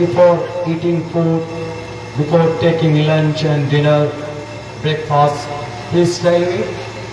before eating food, before taking lunch and dinner, breakfast? Please tell me,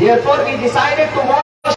Therefore we decided to wash।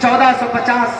1450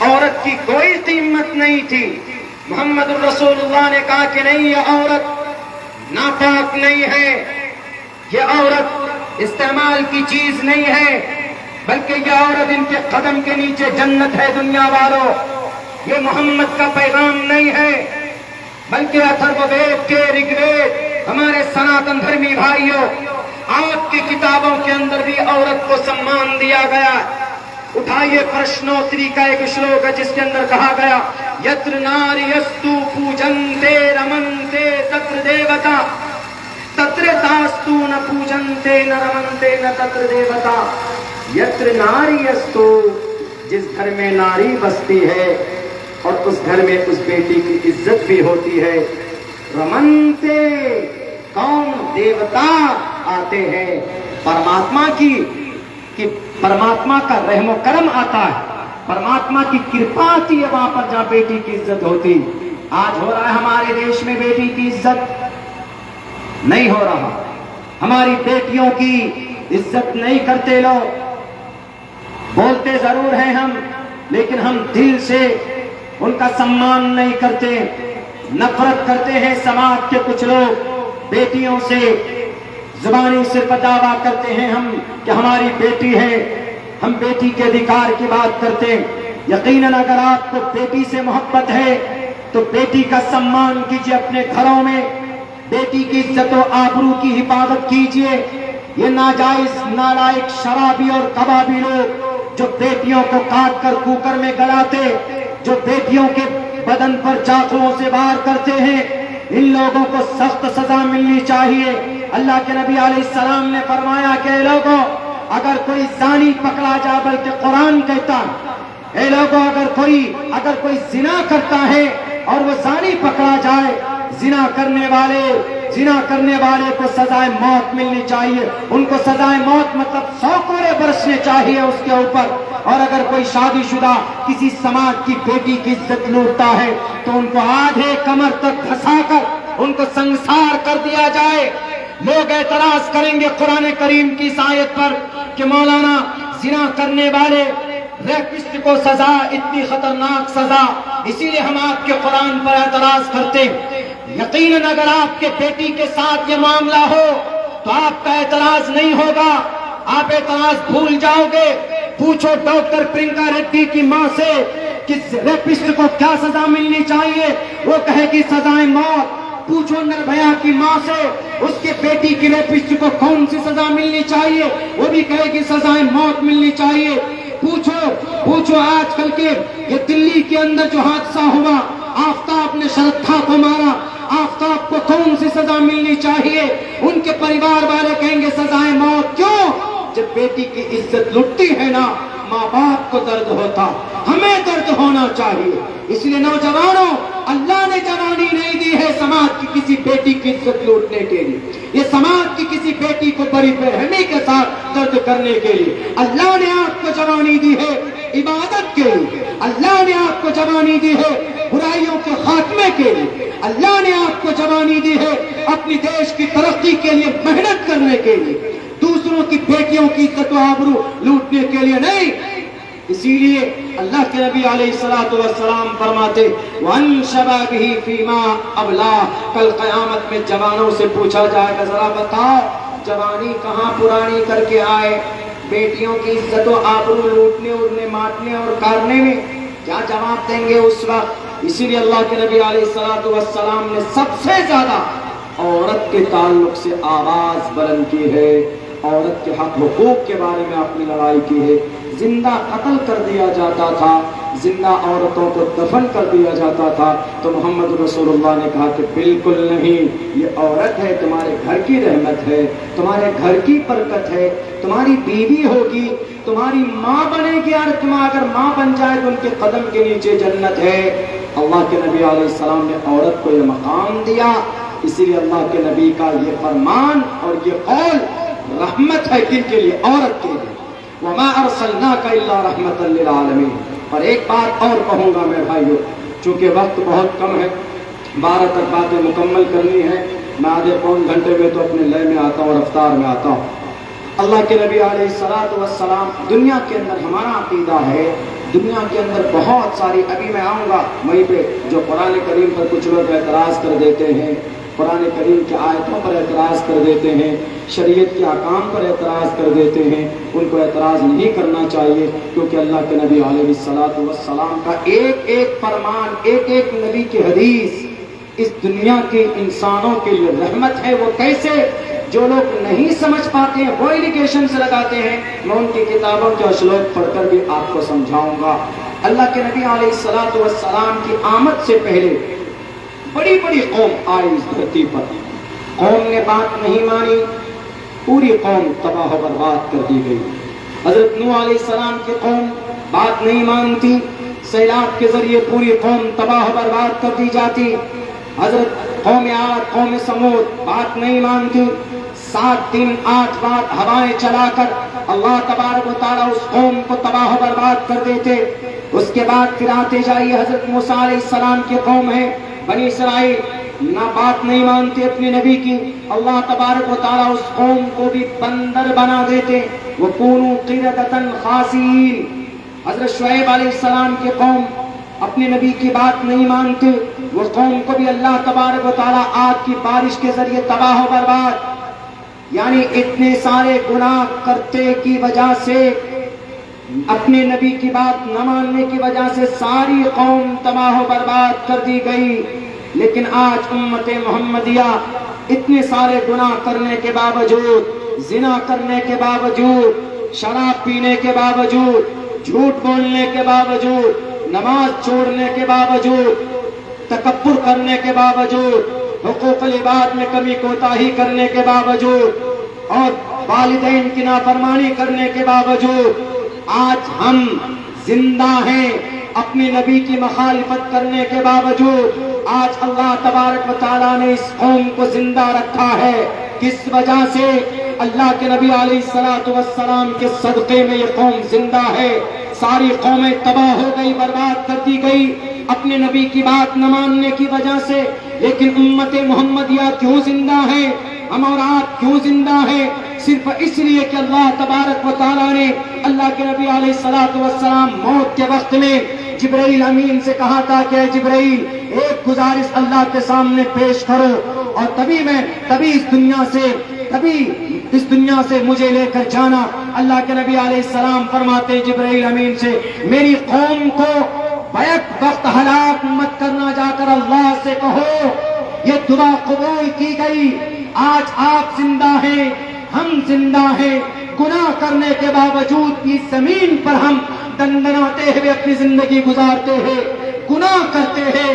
عورت کی کوئی قیمت نہیں تھی. محمد الرسول اللہ نے کہا کہ نہیں، یہ عورت ناپاک نہیں ہے، یہ عورت استعمال کی چیز نہیں ہے، بلکہ یہ عورت ان کے قدم کے نیچے جنت ہے. دنیا والوں، یہ محمد کا پیغام نہیں ہے، بلکہ اتھروید کے رگوید، ہمارے سناتن دھرمی بھائیوں، آپ کی کتابوں کے اندر بھی عورت کو سمان دیا گیا. اٹھائیے پرشنوتری کا ایک شلوک ہے جس کے اندر کہا گیا یتر ناریستو پوجنتے رمنتے تتر دیوتا تتر تاستو نہ پوجنتے نہ رمنتے نہ تتر دیوتا. یتر ناریستو، جس گھر میں ناری بستی ہے اور اس گھر میں اس بیٹی کی عزت بھی ہوتی ہے. رمنتے، کون؟ دیوتا آتے ہیں، پرماتما کی کہ پرماتما کا رحم و کرم آتا ہے، پرماتما کی کرپا آتی ہے وہاں پر جہاں بیٹی کی عزت ہوتی. آج ہو رہا ہے ہمارے دیش میں بیٹی کی عزت نہیں ہو رہا، ہماری بیٹیوں کی عزت نہیں کرتے لوگ. بولتے ضرور ہیں ہم، لیکن ہم دل سے ان کا سمان نہیں کرتے. نفرت کرتے ہیں سماج کے کچھ لوگ بیٹیوں سے، زبانی صرف دعویٰ کرتے ہیں ہم کہ ہماری بیٹی ہے، ہم بیٹی کے ادھیکار کی بات کرتے ہیں. یقیناً اگر آپ کو بیٹی سے محبت ہے تو بیٹی کا سمان کیجیے، اپنے گھروں میں بیٹی کی عزت و آبرو کی حفاظت کیجیے. یہ ناجائز نالائق شرابی اور کبابی لوگ جو بیٹیوں کو کاٹ کر کوکر میں گلاتے، جو بیٹیوں کے بدن پر چاقوؤں سے وار کرتے ہیں، ان لوگوں کو سخت سزا ملنی چاہیے. اللہ کے نبی علیہ السلام نے فرمایا کہ اے لوگوں، اگر کوئی زانی پکڑا جائے، بلکہ قرآن کہتا اے لوگوں اگر کوئی زنا کرتا ہے اور وہ زانی پکڑا جائے، زنا کرنے والے کو سزائے موت ملنی چاہیے. ان کو سزائے موت مطلب 100 کوڑے برسنے چاہیے اس کے اوپر. اور اگر کوئی شادی شدہ کسی سماج کی بیٹی کی عزت لوٹتا ہے تو ان کو آدھے کمر تک دھسا کر ان کو سنسار کر دیا جائے. لوگ اعتراض کریں گے قرآن کریم کی اس آیت پر کہ مولانا زنا کرنے والے ریپسٹ کو سزا، اتنی خطرناک سزا، اسی لیے ہم آپ کے قرآن پر اعتراض کرتے ہیں. یقیناً اگر آپ کے بیٹی کے ساتھ یہ معاملہ ہو تو آپ کا اعتراض نہیں ہوگا، آپ اعتراض بھول جاؤ گے. پوچھو ڈاکٹر پرینکا ریڈی کی ماں سے کہ ریپسٹ کو کیا سزا ملنی چاہیے، وہ کہے گی سزائے موت. پوچھو نربھیا کی ماں سے اس کے بیٹی کی ریپسٹ کو کون سی سزا ملنی چاہیے، وہ بھی کہے گی سزائے موت ملنی چاہیے. پوچھو آج کل کے یہ دلی کے اندر جو حادثہ ہوا، آفتاب نے شرطھا کو مارا، آفتاب کو کون سی سزا ملنی چاہیے؟ ان کے پریوار والے کہیں گے سزائے موت. کیوں؟ جب بیٹی کی عزت لٹتی ہے نا، ماں باپ کو درد ہوتا، ہمیں درد ہونا چاہیے. اس لیے نوجوانوں، اللہ نے جوانی نہیں دی ہے سماج کی کسی بیٹی کی عزت لوٹنے کے لیے، یہ سماج کی کسی بیٹی کو بڑی بے رحمی کے ساتھ درد کرنے کے لیے. اللہ نے آپ کو جوانی دی ہے عبادت کے لیے، اللہ نے آپ کو جوانی دی ہے برائیوں کے خاتمے کے لیے، اللہ نے آپ کو جوانی دی ہے اپنی دیش کی ترقی کے لیے محنت کرنے کے لیے، دوسروں کی بیٹیوں کی عزت و آبرو لوٹنے کے لیے نہیں. اسی لیے اللہ کے نبی علیہ الصلوۃ والسلام فرماتے وَأَنْ شَبَابِهِ فِي مَا أَبْلَاهُ، کل قیامت میں جوانوں سے پوچھا جائے گا ذرا بتاؤ جوانی کہاں پرانی کر کے آئے، بیٹیوں کی عزت و آبرو لوٹنے اڑنے مارنے اور کارنے میں کیا جواب دیں گے اس وقت. اسی لیے اللہ کے نبی علیہ الصلوۃ والسلام نے سب سے زیادہ عورت کے تعلق سے آواز بلند کی ہے، عورت کے حق حقوق کے بارے میں اپنی لڑائی کی ہے. زندہ قتل کر دیا جاتا تھا، زندہ عورتوں کو دفن کر دیا جاتا تھا، تو محمد رسول اللہ نے کہا کہ بالکل نہیں، یہ عورت ہے، تمہارے گھر کی رحمت ہے، تمہارے گھر کی برکت ہے، تمہاری بیوی ہوگی، تمہاری ماں بنے گی، اور تم اگر ماں بن جائے تو ان کے قدم کے نیچے جنت ہے. اللہ کے نبی علیہ السلام نے عورت کو یہ مقام دیا. اسی لیے اللہ کے نبی کا یہ فرمان اور یہ قول رحمت ہے کن کے لیے؟ عورت کے لیے. وَمَا أَرْسَلْنَاكَ إِلَّا رَحْمَةً لِّلْعَالَمِينَ. اور ایک بات اور کہوں گا میں بھائیو، چونکہ وقت بہت کم ہے، 12 تک باتیں مکمل کرنی ہے، میں آدھے پون گھنٹے میں تو اپنے لے میں آتا ہوں اور رفتار میں آتا ہوں. اللہ کے نبی علیہ الصلوۃ والسلام، دنیا کے اندر ہمارا عقیدہ ہے دنیا کے اندر بہت ساری، ابھی میں آؤں گا وہیں پہ، جو قرآن کریم پر کچھ لوگ اعتراض کر دیتے ہیں، قرآن کریم کی آیتوں پر اعتراض کر دیتے ہیں، شریعت کے احکام پر اعتراض کر دیتے ہیں، ان کو اعتراض نہیں کرنا چاہیے، کیونکہ اللہ کے نبی علیہ السلام کا ایک ایک فرمان، ایک ایک نبی کی حدیث اس دنیا کے انسانوں کے لیے رحمت ہے۔ وہ کیسے؟ جو لوگ نہیں سمجھ پاتے ہیں وہ ایلیگیشنز لگاتے ہیں، میں ان کی کتابوں کے اشلوک پڑھ کر بھی آپ کو سمجھاؤں گا۔ اللہ کے نبی علیہ السلام کی آمد سے پہلے بڑی بڑی قوم آئی اس دھرتی پر، قوم نے بات نہیں مانی، پوری قوم تباہ و برباد کر دی گئی۔ حضرت نوح علیہ السلام کی قوم بات نہیں مانتی، سیلاب کے ذریعے پوری قوم تباہ و برباد کر دی جاتی۔ حضرت قوم عاد، قوم سمود بات نہیں مانتی، 7 دن 8 رات ہوائیں چلا کر اللہ تبارک و تعالیٰ اس قوم کو تباہ و برباد کر دیتے۔ اس کے بعد پھر آتے جائیے، حضرت موسیٰ علیہ السلام کی قوم ہے بنی اسرائیل، نہ بات نہیں مانتے اپنے نبی کی، اللہ تبارک و تعالیٰ اس قوم کو بھی بندر بنا دیتے۔ وَكُونُوا قِرَدَةً خَاسِئِينَ۔ حضرت شعیب علیہ السلام کی قوم اپنے نبی کی بات نہیں مانتے، وہ قوم کو بھی اللہ تبارک و تعالیٰ آگ کی بارش کے ذریعے تباہ و برباد۔ یعنی اتنے سارے گناہ کرتے کی وجہ سے، اپنے نبی کی بات نہ ماننے کی وجہ سے ساری قوم تباہ و برباد کر دی گئی۔ لیکن آج امت محمدیہ اتنے سارے گناہ کرنے کے باوجود، زنا کرنے کے باوجود، شراب پینے کے باوجود، جھوٹ بولنے کے باوجود، نماز چھوڑنے کے باوجود، تکبر کرنے کے باوجود، حقوق العباد میں کمی کوتاہی کرنے کے باوجود، اور والدین کی نافرمانی کرنے کے باوجود آج ہم زندہ ہیں۔ اپنے نبی کی مخالفت کرنے کے باوجود آج اللہ تبارک و تعالیٰ نے اس قوم کو زندہ رکھا ہے۔ کس وجہ سے؟ اللہ کے نبی علیہ السلام کے صدقے میں یہ قوم زندہ ہے۔ ساری قومیں تباہ ہو گئی، برباد کر دی گئی اپنے نبی کی بات نہ ماننے کی وجہ سے، لیکن امت محمدیہ کیوں زندہ ہے؟ ہم اور آپ کیوں زندہ ہیں؟ صرف اس لیے کہ اللہ تبارک و تعالیٰ نے اللہ کے نبی علیہ السلام موت کے وقت میں جبرائیل امین سے کہا تھا کہ اے جبرائیل، ایک گزارش اللہ کے سامنے پیش کرو، اور تبھی اس دنیا سے مجھے لے کر جانا۔ اللہ کے نبی علیہ السلام فرماتے جبرائیل امین سے، میری قوم کو بیک وقت ہلاک مت کرنا، جا کر اللہ سے کہو یہ دعا قبول کی گئی۔ آج آپ زندہ ہیں، ہم زندہ ہیں، گناہ کرنے کے باوجود بھی زمین پر ہم دندناتے ہوئے اپنی زندگی گزارتے ہیں، گناہ کرتے ہیں،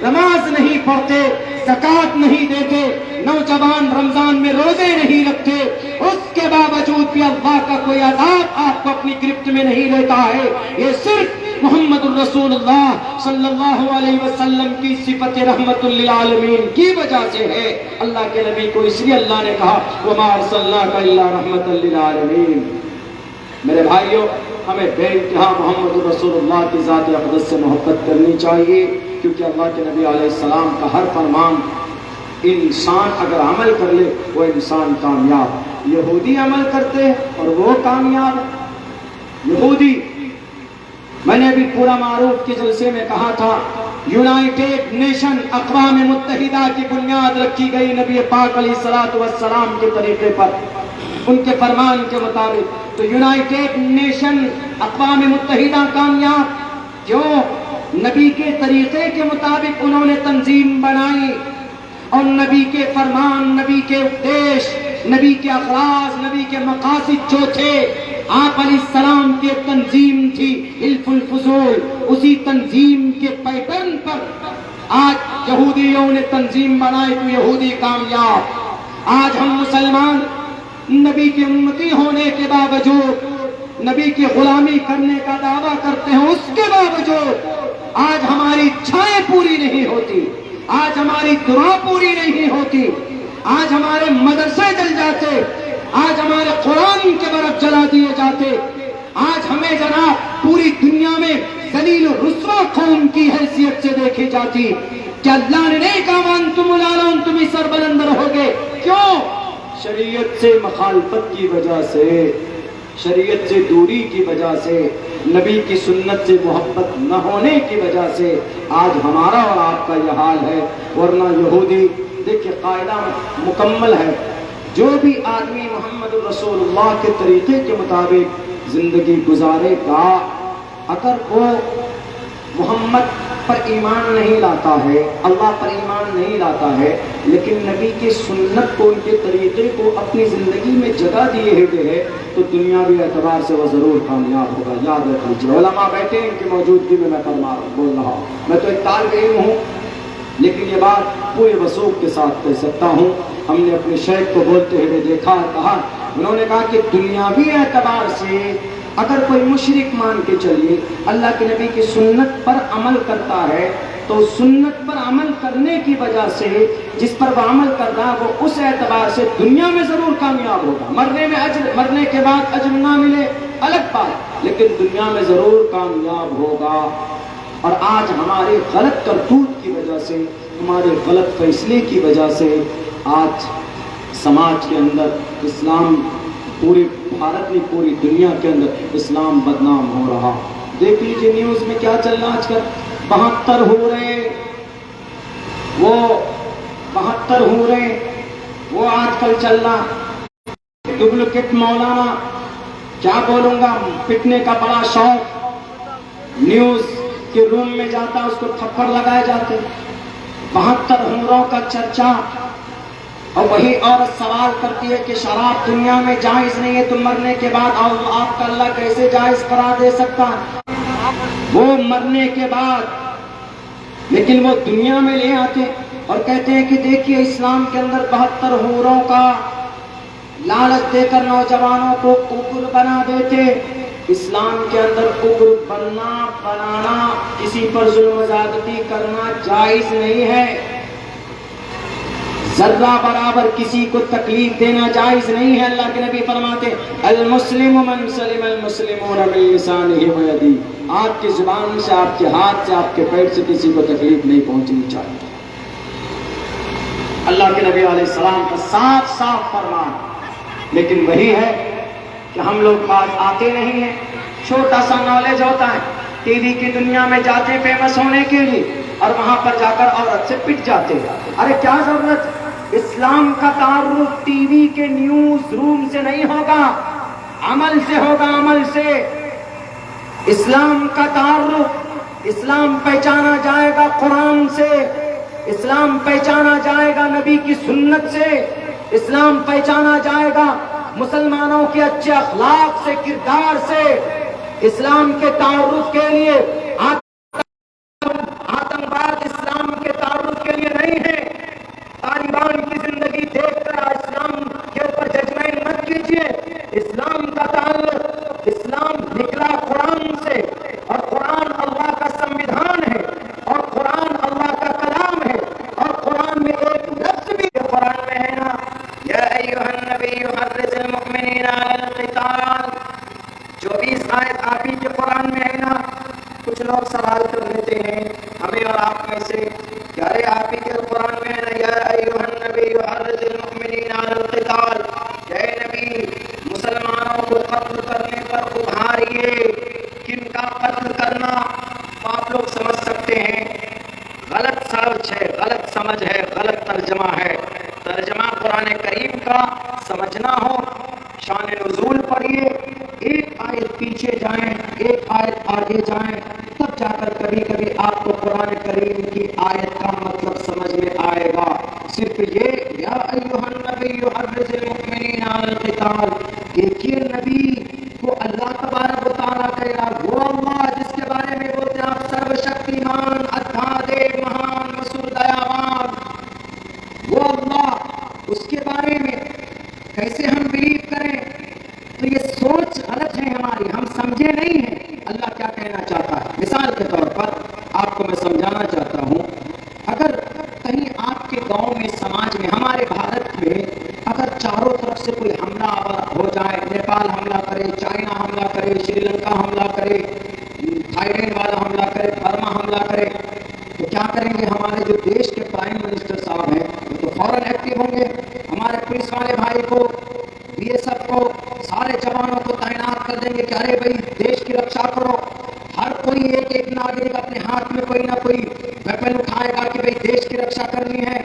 نماز نہیں پڑھتے، زکوٰۃ نہیں دیتے، نوجوان رمضان میں روزے نہیں رکھتے، اس کے باوجود بھی اللہ کا کوئی عذاب آپ کو اپنی گرفت میں نہیں لیتا ہے۔ یہ صرف محمد الرسول اللہ صلی اللہ علیہ وسلم کی صفت رحمت للعالمین کی وجہ سے ہے۔ اللہ کے نبی کو اس لیے اللہ نے کہا وَمَا أَرْسَلْنَاكَ إِلَّا رَحْمَةً لِلْعَالَمِينَ۔ میرے بھائیوں، ہمیں بے انتہا محمد الرسول اللہ کی ذات اقدس سے محبت کرنی چاہیے، کیونکہ اللہ کے نبی علیہ السلام کا ہر فرمان انسان اگر عمل کر لے وہ انسان کامیاب۔ یہودی عمل کرتے اور وہ کامیاب۔ یہودی، میں نے ابھی پورا معروف کے جلسے میں کہا تھا، یونائٹڈ نیشن اقوام متحدہ کی بنیاد رکھی گئی نبی پاک علیہ السلام کے طریقے پر، ان کے فرمان کے مطابق۔ تو یونائٹڈ نیشن اقوام متحدہ کامیاب کیوں؟ نبی کے طریقے کے مطابق انہوں نے تنظیم بنائی، اور نبی کے فرمان، نبی کے اپدیش، نبی کے اخلاص، نبی کے مقاصد جو تھے، آپ علیہ السلام کی تنظیم تھی حلف الفضول، اسی تنظیم کے پیٹرن پر آج یہودیوں نے تنظیم بنائی تو یہودی کامیاب۔ آج ہم مسلمان نبی کی امتی ہونے کے باوجود، نبی کی غلامی کرنے کا دعویٰ کرتے ہیں، اس کے باوجود آج ہماری اچھائیں پوری نہیں ہوتی، آج ہماری دعا پوری نہیں ہوتی، آج ہمارے مدرسے جل جاتے، آج ہمارے قرآن کے برف جلا دیے جاتے، آج ہمیں جناب پوری دنیا میں ذلیل و رسوا قوم کی حیثیت سے دیکھی جاتی۔ کہ اللہ نے نہیں کہا وانتم العلون، تم ہی سربلند رہوگے، کیوں؟ شریعت سے مخالفت کی وجہ سے، شریعت سے دوری کی وجہ سے۔ نبی کی سنت سے محبت نہ ہونے کی وجہ سے آج ہمارا اور آپ کا یہ حال ہے. ورنہ یہودی دیکھیں قاعدہ مکمل ہے، جو بھی آدمی محمد رسول اللہ کے طریقے کے مطابق زندگی گزارے گا، اگر وہ محمد پر ایمان نہیں لاتا ہے، اللہ پر ایمان نہیں لاتا ہے، لیکن نبی کی سنت کو، ان کے طریقے کو اپنی زندگی میں جگہ دیے ہوئے ہے، تو دنیاوی اعتبار سے وہ ضرور کامیاب ہوگا. یاد رکھ لیجیے. علماء بیٹھے ہیں، ان کی موجودگی میں بول رہا ہوں. میں تو ایک طالب علم ہوں، لیکن یہ بات پورے وثوق کے ساتھ کہہ سکتا ہوں. ہم نے اپنے شیخ کو بولتے ہوئے دیکھا اور کہا، انہوں نے کہا کہ دنیاوی اعتبار سے اگر کوئی مشرک مان کے چلیے اللہ کے نبی کی سنت پر عمل کرتا ہے، تو سنت پر عمل کرنے کی وجہ سے جس پر وہ عمل کرتا ہے، وہ اس اعتبار سے دنیا میں ضرور کامیاب ہوگا. مرنے میں اجر، مرنے کے بعد اجر نہ ملے الگ بات، لیکن دنیا میں ضرور کامیاب ہوگا. اور آج ہمارے غلط کرتوت کی وجہ سے، ہمارے غلط فیصلے کی وجہ سے آج سماج کے اندر اسلام، پورے بھارت میں، پوری دنیا کے اندر اسلام بدنام ہو رہا. دیکھ لیجیے نیوز میں کیا چل رہا آج کل. 72 ہو رہے، وہ 72 ہو رہے، وہ آج کل چل رہا. ڈپلیکیٹ مولانا، کیا بولوں گا، پٹنے کا بڑا شوق، نیوز کے روم میں جاتا، اس کو تھپڑ لگائے جاتے. 72 عمروں کا چرچا. اور وہی عورت سوال کرتی ہے کہ شراب دنیا میں جائز نہیں ہے، تو مرنے کے بعد آپ کا اللہ کیسے جائز قرار دے سکتا ہے؟ وہ مرنے کے بعد، لیکن وہ دنیا میں لے آتے اور کہتے ہیں کہ دیکھیے اسلام کے اندر 72 حوروں کا لالچ دے کر نوجوانوں کو اگر بنا دیتے. اسلام کے اندر اگر بنانا، کسی پر ظلم و زیادتی کرنا جائز نہیں ہے. ذرہ برابر کسی کو تکلیف دینا جائز نہیں ہے. اللہ کے نبی فرماتے المسلم من سلم المسلمون من لسانہ و یدہ. آپ کی زبان سے، آپ کے ہاتھ سے، آپ کے پیر سے کسی کو تکلیف نہیں پہنچنی چاہیے. اللہ کے نبی علیہ السلام کا صاف صاف فرمان. لیکن وہی ہے کہ ہم لوگ بات آتے نہیں ہیں. چھوٹا سا نالج ہوتا ہے، ٹی وی کی دنیا میں جاتے ہیں فیمس ہونے کے لیے، اور وہاں پر جا کر عورت سے پٹ جاتے ہیں. ارے کیا ضرورت؟ اسلام کا تعارف ٹی وی کے نیوز روم سے نہیں ہوگا، عمل سے ہوگا، عمل سے. اسلام کا تعارف، اسلام پہچانا جائے گا قرآن سے، اسلام پہچانا جائے گا نبی کی سنت سے، اسلام پہچانا جائے گا مسلمانوں کے اچھے اخلاق سے، کردار سے. اسلام کے تعارف کے لیے آتنکواد اسلام کے تعارف کے لیے نہیں ہے. طالبان کی زندگی دیکھ کر اسلام کے اوپر ججمنٹ مت کیجیے. اسلام کا تعلق، اسلام نکلا قرآن سے، اور قرآن اللہ کا سمویدھان ہے، اور قرآن اللہ کا کلام ہے. اور قرآن میں ایک لفظ بھی قرآن میں ہے نا، یا ایھا النبی حرض المؤمنین علی القتال. 24 آیت آپ ہی کے قرآن میں ہے نا. کچھ لوگ سوال کر لیتے ہیں ہمیں اور آپ میں سے، یار آپ ہی کے قرآن میں ہے نا، یا ایھا النبی حرض المؤمنین علی القتال. اے نبی، مسلمانوں کو قتل کرنے پر ابھاریے. کن کا قتل کرنا؟ آپ لوگ سمجھ سکتے ہیں، غلط سرچ ہے، غلط سمجھ ہے، غلط ترجمہ ہے. ترجمہ قرآن کریم کا سمجھنا ہو، شان نزول پڑھیے، ایک آیت پیچھے جائیں، ایک آیت آگے جائیں، تب جا کر کبھی کبھی آپ کو قرآن کریم کی آیت کا مطلب سمجھ میں آئے گا. صرف یہ یا ایھا النبی حرض المؤمنین علی القتال، دیکھیے نبی کو اللہ تبارک و تعالیٰ کہہ رہا، وہ اللہ جس کے بارے میں بولتے ہیں آپ سرو شکتیمان، ادھادے، مہان، مسور دیاوان، وہ اللہ، اس کے بارے میں کیسے ہم بلیو کریں؟ تو یہ سوچ غلط ہے ہماری، ہم سمجھے نہیں ہیں اللہ کیا کہنا چاہتا ہے. مثال کے طور پر آپ کو میں سمجھانا چاہتا ہوں، اگر کہیں آپ کے گاؤں میں، سماج میں، ہمارے بھارت میں اگر چاروں طرف سے کوئی حملہ ہو جائے، نیپال حملہ کرے، چائنا حملہ کرے، شری لنکا حملہ کرے، تھائی لینڈ والا حملہ کرے، برما حملہ کرے، تو کیا کریں گے؟ ہمارے جو دیش کے پرائم منسٹر صاحب ہیں وہ تو فوراً ایکٹیو ہوں گے. ہمارے پولیس والے بھائی کو، بی ایس ایف کو، سارے جوانوں کو تعینات کر دیں گے کہ ارے بھائی دیش کی رکشا کرو. گا اپنے ہاتھ میں کوئی نہ کوئی ویپن اٹھائے گا کہ بھئی دیش کی رکشا کرنی ہے،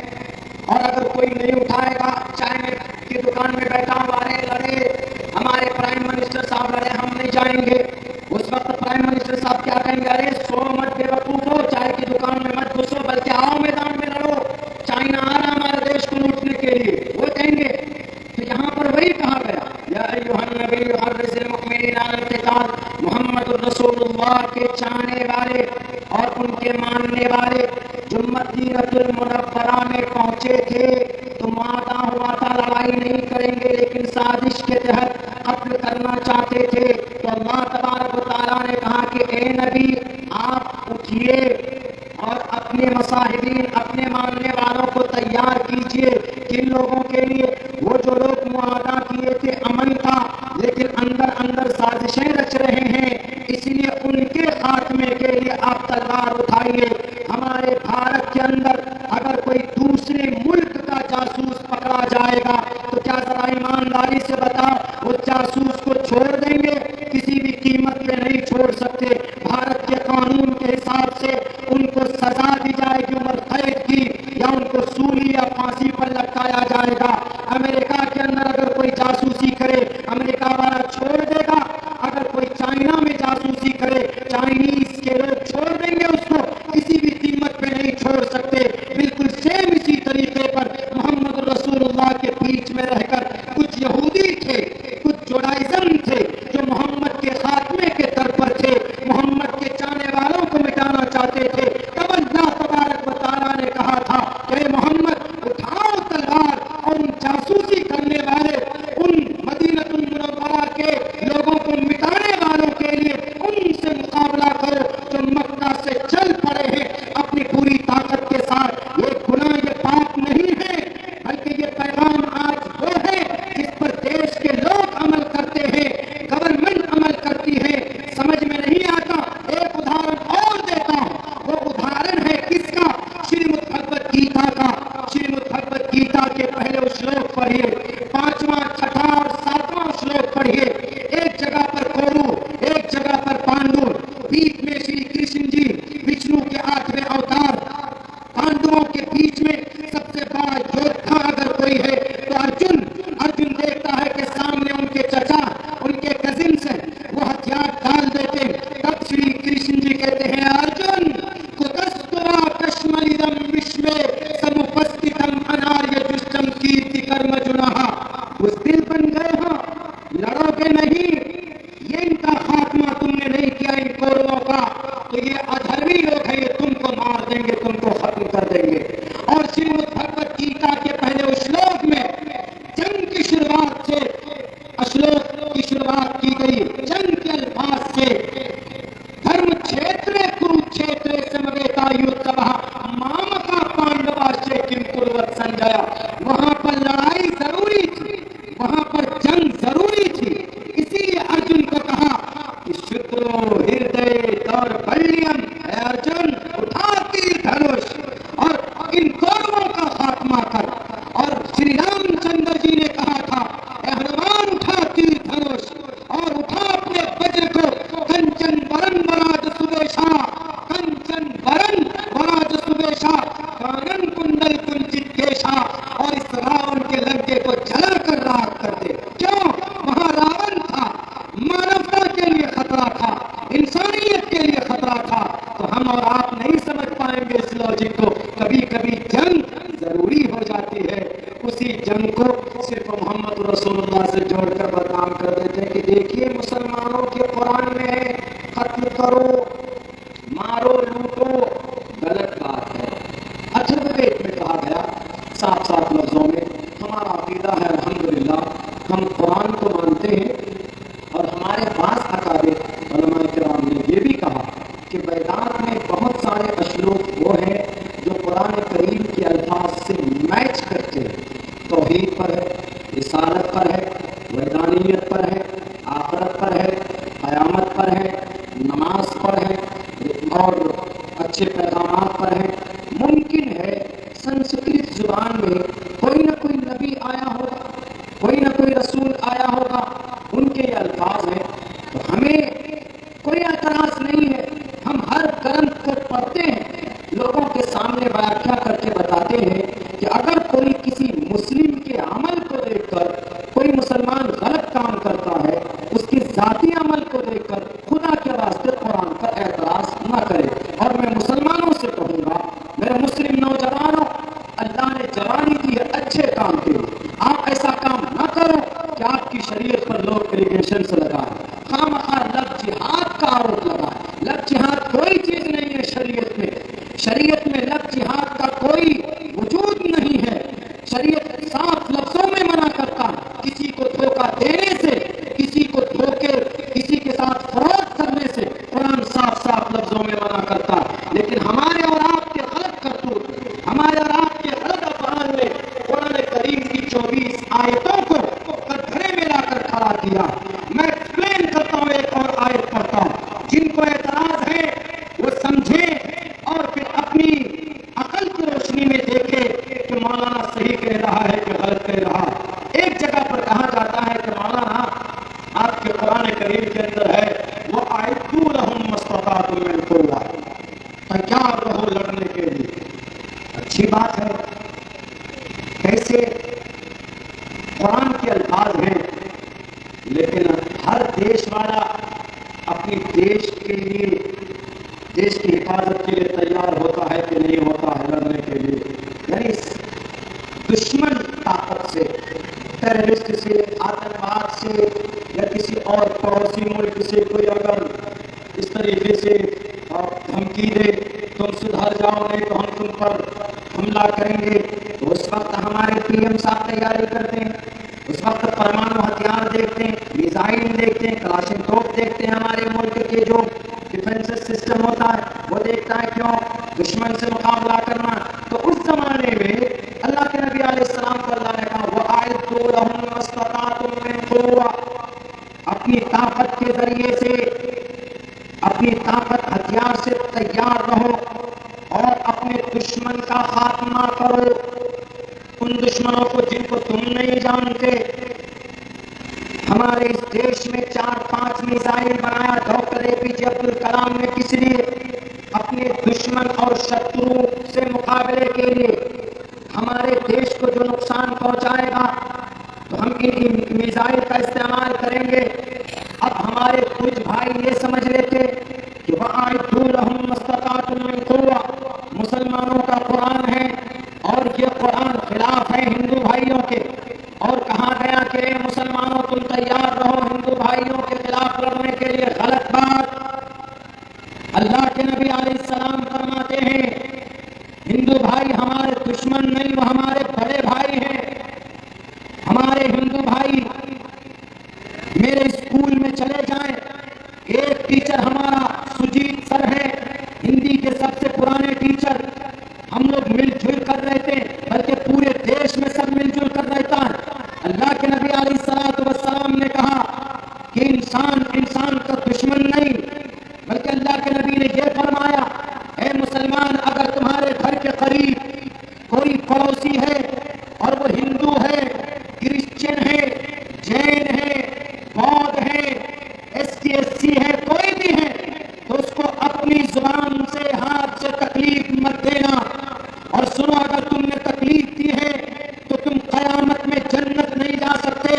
اور اگر کوئی نہیں اٹھائے گا، چائے میں کی دکان میں بیٹھا ہوا لڑے ہمارے پرائم منسٹر صاحب لڑے ہم نہیں جائیں گے، اس وقت پرائم منسٹر صاحب کیا کہیں گے؟ ارے سو مت بے وقوف ہو، چائے کی دکان میں مت گھسو، بلکہ آؤ میدان میں لڑو، چائنا آ رہا ہمارے دیش کو لوٹنے کے لیے، وہ کہیں گے۔ تو یہاں پر وہی کہا گیا یا ایھا النبی حرض المؤمنین علی القتال، محمد الرسول اللہ کے چاہنے والے اور ان کے ماننے والے جو مدینہ المنورہ میں پہنچے تھے تو وعدہ ہوا تھا لڑائی نہیں کریں گے، لیکن سازش کے تحت قتل کرنا چاہتے تھے، تو اللہ تبارک و تعالیٰ نے کہا کہ اے نبی آپ اٹھیے اور اپنے مصاحبین اپنے ماننے والوں کو تیار کیجئے۔ کن لوگوں کے لیے؟ وہ جو لوگ معاہدہ کیے تھے امن کا لیکن اندر اندر سازشیں رچ رہے ہیں، اس لیے ان کے خاتمے کے لیے آپ تلوار اٹھائیے۔ ہمارے بھارت کے اندر اگر کوئی دوسرے ملک کا جاسوس پکڑا جائے گا تو کیا ذرا ایمانداری سے بتا وہ جاسوس کو چھوڑ دیں گے؟ کسی بھی قیمت پہ نہیں چھوڑ سکتے۔ بھارت کے قانون کے حساب سے ان کو سزا دی جائے گی عمر قید کی، یا ان کو سولی یا پھانسی پر لٹکایا جائے گا۔ امریکہ کے اندر اگر کوئی جاسوسی کرے امریکہ والا چھوڑ دے گا، اگر کوئی چائنا میں جاسوسی کرے چائنیز کے لوگ چھوڑ دیں گے، اس کو کسی بھی قیمت پہ نہیں چھوڑ سکتے۔ بالکل سیم اسی طریقے پر محمد رسول اللہ کے بیچ میں رہ کر کچھ یہودی تھے، کچھ جوڈائزم تھے جو محمد کے خاتمے کے در پر تھے، محمد کے چاہنے والوں کو مٹانا چاہتے تھے، تب اللہ تبارک و تعالیٰ نے کہا تھا کہ محمد اٹھاؤ تلوار اور ان جاسوسی کرنے والے ان مدینہ المنورہ کے لوگوں کو مٹانے والوں کے لیے ان سے مقابلہ کرو جو مکہ سے چل پڑے ہیں اپنی پوری طاقت کے ساتھ۔ یہ گناہ یہ پاپ نہیں ہے، بلکہ یہ پیغام آج وہ ہے جس پر دیش کے لوگ عمل کرتے ہیں، گورنمنٹ عمل کرتی ہے، سمجھ میں نہیں آتا۔ ایک ادھارن اور دیتا ہوں، وہ ادھارن ہے کس کا؟ شریمد بھگوت گیتا کا۔ شریمد بھگوت گیتا کے پہلے شلوک پڑھیے، 5واں 6واں اور 7واں شلوک پڑھیے۔ ایک جگہ پر کورو، ایک جگہ پر پانڈو، بیچ میں شری کرشن جی وشنو کے 8ویں اوتار، پانڈووں کے بیچ میں سب سے بڑا یودھا اگر کوئی ہے تو ارجن۔ ارجن دیکھتا ہے کہ سامنے ان کے چچا ان کے کزنس ہیں، وہ ہتھیار ڈال دیتے ہیں، تب شری کرشن جی کہتے ہیں ارجن کتستوا کشملیدم وشوے سمپستتم اناریہ دشٹم کیرتی کرم جناہا۔ اس دل بن گئے ہاں، لڑو گے نہیں، یہ ان کا خاتمہ تم نے نہیں کیا ان کوروں کا، تو یہ ادھرمی لوگ ہیں، یہ تم کو مار دیں گے، تم کو ختم کر دیں گے۔ اور شریمد بھگوت گیتا کے پہلے شلوک میں جنگ کی شروعات سے اشلوک کی شروعات کی گئی، جنگ کے الفاظ سے۔ دھرم چھیترے کروچھیترے سمویتا یوتسوہ مامکا پانڈواشے کم کروت سنجیا۔ وہاں پر لڑائی ضروری تھی، وہاں پر جنگ ضروری تھی، اسی لیے ارجن کو کہا کہ شترو ہردے دور بلیم، اے ارجن اٹھا تیر دھنش اور ان کوروں کا خاتمہ کر۔ اور شری رام چندر جی نے کہا تھا اے ہنومان اٹھا تیر دھنش اور اٹھا اپنے وجر کو، کنچن ورن وراج سویشا، کنچن ورن وراج سویشا کانن کنڈل کنچت کیشا، اور اس راون کے لنکے کو جلا کر راکھ کر دے۔ کیوں؟ وہاں راون تھا، مانوتا کے لیے خطرہ تھا، انسانیت کے لیے خطرہ تھا۔ تو ہم اور آپ نہیں سمجھ پائیں گے اس لاجک کو۔ کبھی کبھی جنگ ضروری ہو جاتی ہے، اسی جنگ کو صرف محمد رسول اللہ سے جوڑ کر بدنام کر دیتے ہیں کہ دیکھیے مسلمانوں کے قرآن میں ہے قتل کرو مارو لوٹو، غلط بات ہے۔ اتھروید میں کہا گیا صاف صاف لفظوں میں، ہمارا عقیدہ ہے الحمدللہ، ہم قرآن کو مانتے ہیں، اور ہمارے بعض اکابر علماء کرام نے یہ بھی کہا کہ ویدانت میں بہت سارے اشلوک وہ ہیں جو قرآن کریم کے الفاظ سے میچ کرتے ہیں، توحید پر ہے، رسالت پر ہے، ویدانیت پر ہے، آخرت پر ہے، قیامت پر ہے، نماز پر ہے اور اچھے پیغامات پر ہے۔ ممکن ہے سنسکرت زبان میں کوئی نہ کوئی نبی آیا ہوگا، کوئی نہ کوئی رسول آیا ہوگا، ان کے یہ الفاظ ہیں، تو ہمیں کوئی اعتراض نہیں ہے، ہم ہر گرنتھ کو شریعت میں لفظ جہاد کا کوئی وجود نہیں ہے. شریعت صاف لفظوں میں منع کرتا، کسی کو دھوکہ دینے سے، کسی کو کسی کے ساتھ فراڈ کرنے سے قرآن صاف صاف لفظوں میں منع کرتا. لیکن ہمارے اور آپ کے غلط کرتوت، ہمارے اور آپ کے غلط افعال نے قرآن کریم کی 24 آیتوں کو کٹہرے میں لا کر کھڑا کیا. میں ایکسپلین کرتا ہوں، ایک اور آیت پڑھتا ہوں. جن کو اعتراض ہے وہ سمجھیں اور پھر اپنی عقل کی روشنی میں دیکھے کہ مولانا صحیح کہہ رہا ہے کہ غلط کہہ رہا. ایک جگہ پر کہا جاتا ہے کہ مولانا آپ کے قرآن کریم کے اندر ہے وَأَعِدُّوا لَهُم مَّا اسْتَطَعْتُم مِّن قُوَّةٍ، تیار رہو لڑنے کے لیے. اچھی بات ہے. کیسے قرآن کے الفاظ ہیں، لیکن ہر دیش والا اپنی دیش کے لیے، دیش کی حفاظت کے لیے تیار ہوتا ہے کہ نہیں ہوتا ہے لڑنے کے لیے. یعنی دشمن طاقت سے، ٹیررسٹ سے، آتنکواد سے یا کسی اور پڑوسی ملک سے کوئی اگر اس طریقے سے دھمکی دے تم سدھر جاؤ نہیں تو ہم تم پر حملہ کریں گے، تو اس وقت ہمارے پی ایم صاحب تیاری کرتے ہیں. اس وقت پرمانو ہتھیار دیکھتے ہیں، میزائل دیکھتے ہیں، کلاشن توپ دیکھتے ہیں. ہمارے ملک کے جو ڈیفینس سسٹم ہوتا ہے وہ دیکھتا ہے کیوں دشمن سے مقابلہ کرنا. تو اس زمانے میں اللہ کے نبی علیہ السلام کو اللہ نے کہا وَأَعِدُّوا لَهُم مَّا اسْتَطَعْتُم مِّن قُوَّةٍ، اپنی طاقت کے ذریعے سے، اپنی طاقت ہتھیار سے تیار رہو اور اپنے دشمن کا خاتمہ کرو. ان دشمنوں کو جن کو تم نہیں جانتے. ہمارے اس دیش میں 4-5 میزائل بنایا ڈاکٹر اے پی جے عبد الکلام نے، کس لیے؟ اپنے دشمن اور شترو سے مقابلے کے لیے. ہمارے دیش کو جو نقصان پہنچائے گا تو ہم ان میزائل کا استعمال کریں گے. اب ہمارے کچھ بھائی یہ سمجھ لیتے کہ وَأَعِدُّوا لَهُم مَّا اسْتَطَعْتُم مِّن قُوَّةٍ مسلمانوں کا قرآن ہے اور یہ قرآن خلاف ہے ہندو بھائیوں کے، اور کہا گیا کہ اے مسلمانوں تم تیار رہو ہندو بھائیوں کے خلاف لڑنے کے لیے. غلط بات. اللہ کے نبی علیہ السلام فرماتے ہیں ہندو بھائی ہمارے دشمن نہیں، وہ ہمارے بڑے بھائی ہیں. ہمارے ہندو بھائی میرے اسکول میں چلے جائیں، ایک ٹیچر ہمارا سجیت سر ہے، ہندی کے سب سے پرانے ٹیچر. ہم لوگ مل جل کر رہتے ہیں، بلکہ پورے دیش میں سب مل جل کر رہتا ہے. اللہ کے نبی علیہ الصلوۃ والسلام نے کہا کہ انسان کا دشمن نہیں، بلکہ اللہ کے نبی نے یہ فرمایا اے مسلمان اگر تمہارے گھر کے قریب کوئی پڑوسی ہے اور وہ ہندو ہے، کرسچن ہے، جین ہے، بودھ ہے، ST/SC ہے، کوئی بھی ہے، تو اس کو اپنی زبان سے ہاتھ سے تکلیف مت دینا. اور سنو اگر تم نے تکلیف دی ہے تو تم قیامت میں جنت نہیں جا سکتے.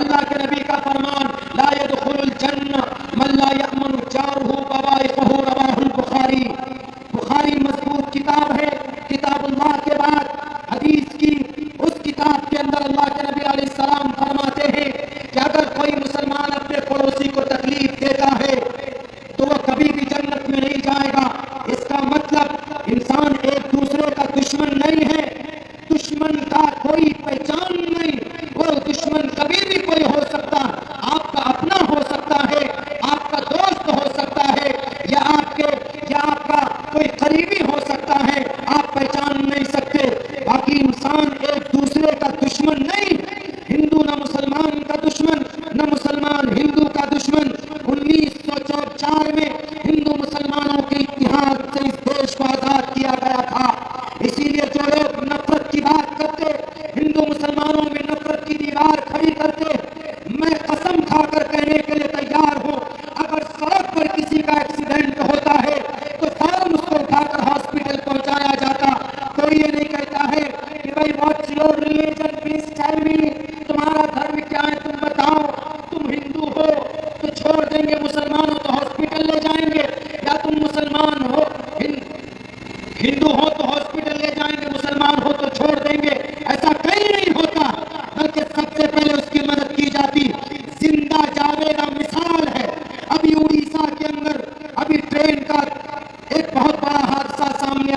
اللہ کے نبی کا فرمان لا يدخل الجنہ من لا یأمن جارہ بوائقہ، رواہ البخاری. بخاری مضبوط کتاب ہے، کتاب اللہ کے بعد حدیث کی. اس کتاب کے اندر اللہ کے نبی علیہ السلام فرماتے ہیں کہ اگر کوئی مسلمان اپنے پڑوسی کو تکلیف دیتا ہے تو وہ کبھی بھی جنت میں نہیں جائے گا. اس کا مطلب انسان ایک دوسرے کا دشمن نہیں ہے. دشمن کا کوئی پہچان نہیں، وہ دشمن کبھی بھی کوئی ہو سکتا، آپ کا اپنا ہو سکتا ہے، آپ کا دوست ہو سکتا ہے، یا آپ کا کوئی قریبی ہو سکتا ہے، آپ پہچان نہیں سکتے. باقی انسان ایک دوسرے کا دشمن نہیں. ہندو نہ مسلمان کا دشمن، نہ مسلمان ہندو کا دشمن. 1904 میں ہندو مسلمانوں کے اتحاد سے اس دیش کو آزاد کیا گیا تھا. اسی لیے جو لوگ نفرت کی بات کرتے، ہندو مسلمانوں میں نفرت کی دیوار کھڑی کرتے، میں قسم کھا کر کہنے کے لیے تیار ہوں اگر سڑک پر کسی کا ایکسیڈنٹ ہوتا ہے تو فوراً اس کو اٹھا کر ہاسپٹل پہنچایا جاتا. کوئی یہ نہیں کہتا ہے کہ بھائی what's your religion please tell me, تمہارا دھرم کیا ہے تم بتاؤ. تم ہندو ہو تو چھوڑ دیں گے مسلمان ہو تو ہاسپٹل لے جائیں گے، یا تم مسلمان ہو ہندو ہو تو ہاسپٹل لے جائیں گے، مسلمان ہو تو چھوڑ دیں گے. ایسا کہیں نہیں ہوتا، بلکہ سب سے پہلے اس کی مدد کی جاتی. زندہ جاویدہ مثال ہے. ابھی اڑیسہ کے اندر ابھی ٹرین کا ایک بہت بڑا حادثہ سامنے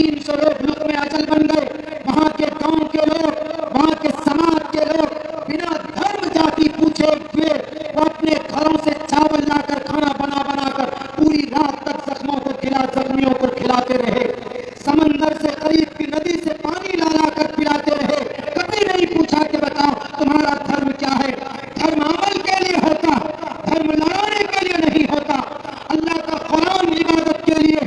300 لوگ لقمے اجل بن گئے. وہاں کے گاؤں کے لوگ، وہاں کے سماج کے لوگ بنا دھرم جاتی پوچھے ہوئے وہ اپنے گھروں سے چاول لا کر کھانا بنا بنا کر پوری رات تک زخمیوں کو کھلاتے رہے. سمندر سے قریب کی ندی سے پانی لا لا کر پلاتے رہے. کبھی نہیں پوچھا کہ بتاؤ تمہارا دھرم کیا ہے. دھرم عمل کے لیے ہوتا، دھرم لڑانے کے لیے نہیں ہوتا. اللہ کا قرآن عبادت کے لیے،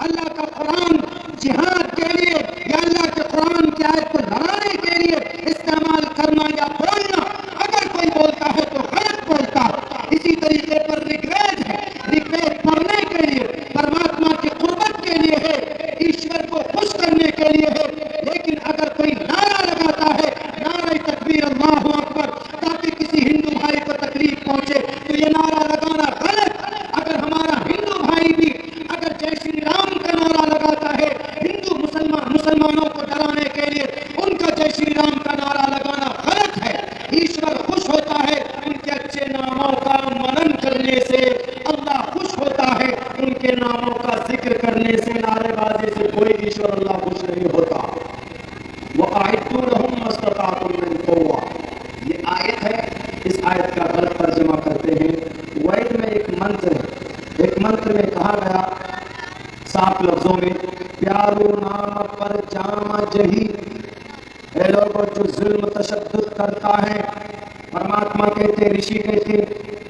اللہ کا قرآن جہاد کے لیے، یا اللہ کے قرآن کی آیت کو لڑانے کے لیے استعمال کرنا یا بولنا. اگر کوئی بولتا ہے تو غلط بولتا. اسی طریقے پر رگوید ہے. رگوید پڑھنے کے لیے، پرماتما کی قربت کے لیے ہے، ایشور کو خوش کرنے کے لیے ہے. لیکن اگر کوئی نعرہ لگاتا ہے نعرہ تکبیر اللہ اکبر تاکہ کسی ہندو بھائی کو تکلیف پہنچے تو یہ نعرہ لگانا غلط. اگر ہمارا ہندو بھائی بھی اگر جے شری رام کا نعرہ لگاتا ہے ہندو مسلمانوں کو ڈرانے کے لیے، ان کا جے شری رام کا نعرہ لگانا غلط ہے. ایشور خوش ہوتا ہے ان کے اچھے ناموں کا منن کرنے سے. اللہ خوش ہوتا ہے ان کے ناموں کا ذکر کرنے سے. نعرے بازی سے کوئی ایشور اللہ خوش نہیں ہوتا. وَأَعِدُّوا لَهُم مَّا اسْتَطَعْتُم مِّن قُوَّةٍ، یہ آیت ہے. اس آیت کا غلط ترجمہ کرتے ہیں. وید میں ایک منتر ہے، ایک منتر میں کہا گیا صاف لفظوں میں، پیارو نام پر جام جہی. اے لوگوں جو ظلم تشدد کرتا ہے، پرماتما کہتے، رشی کہتے،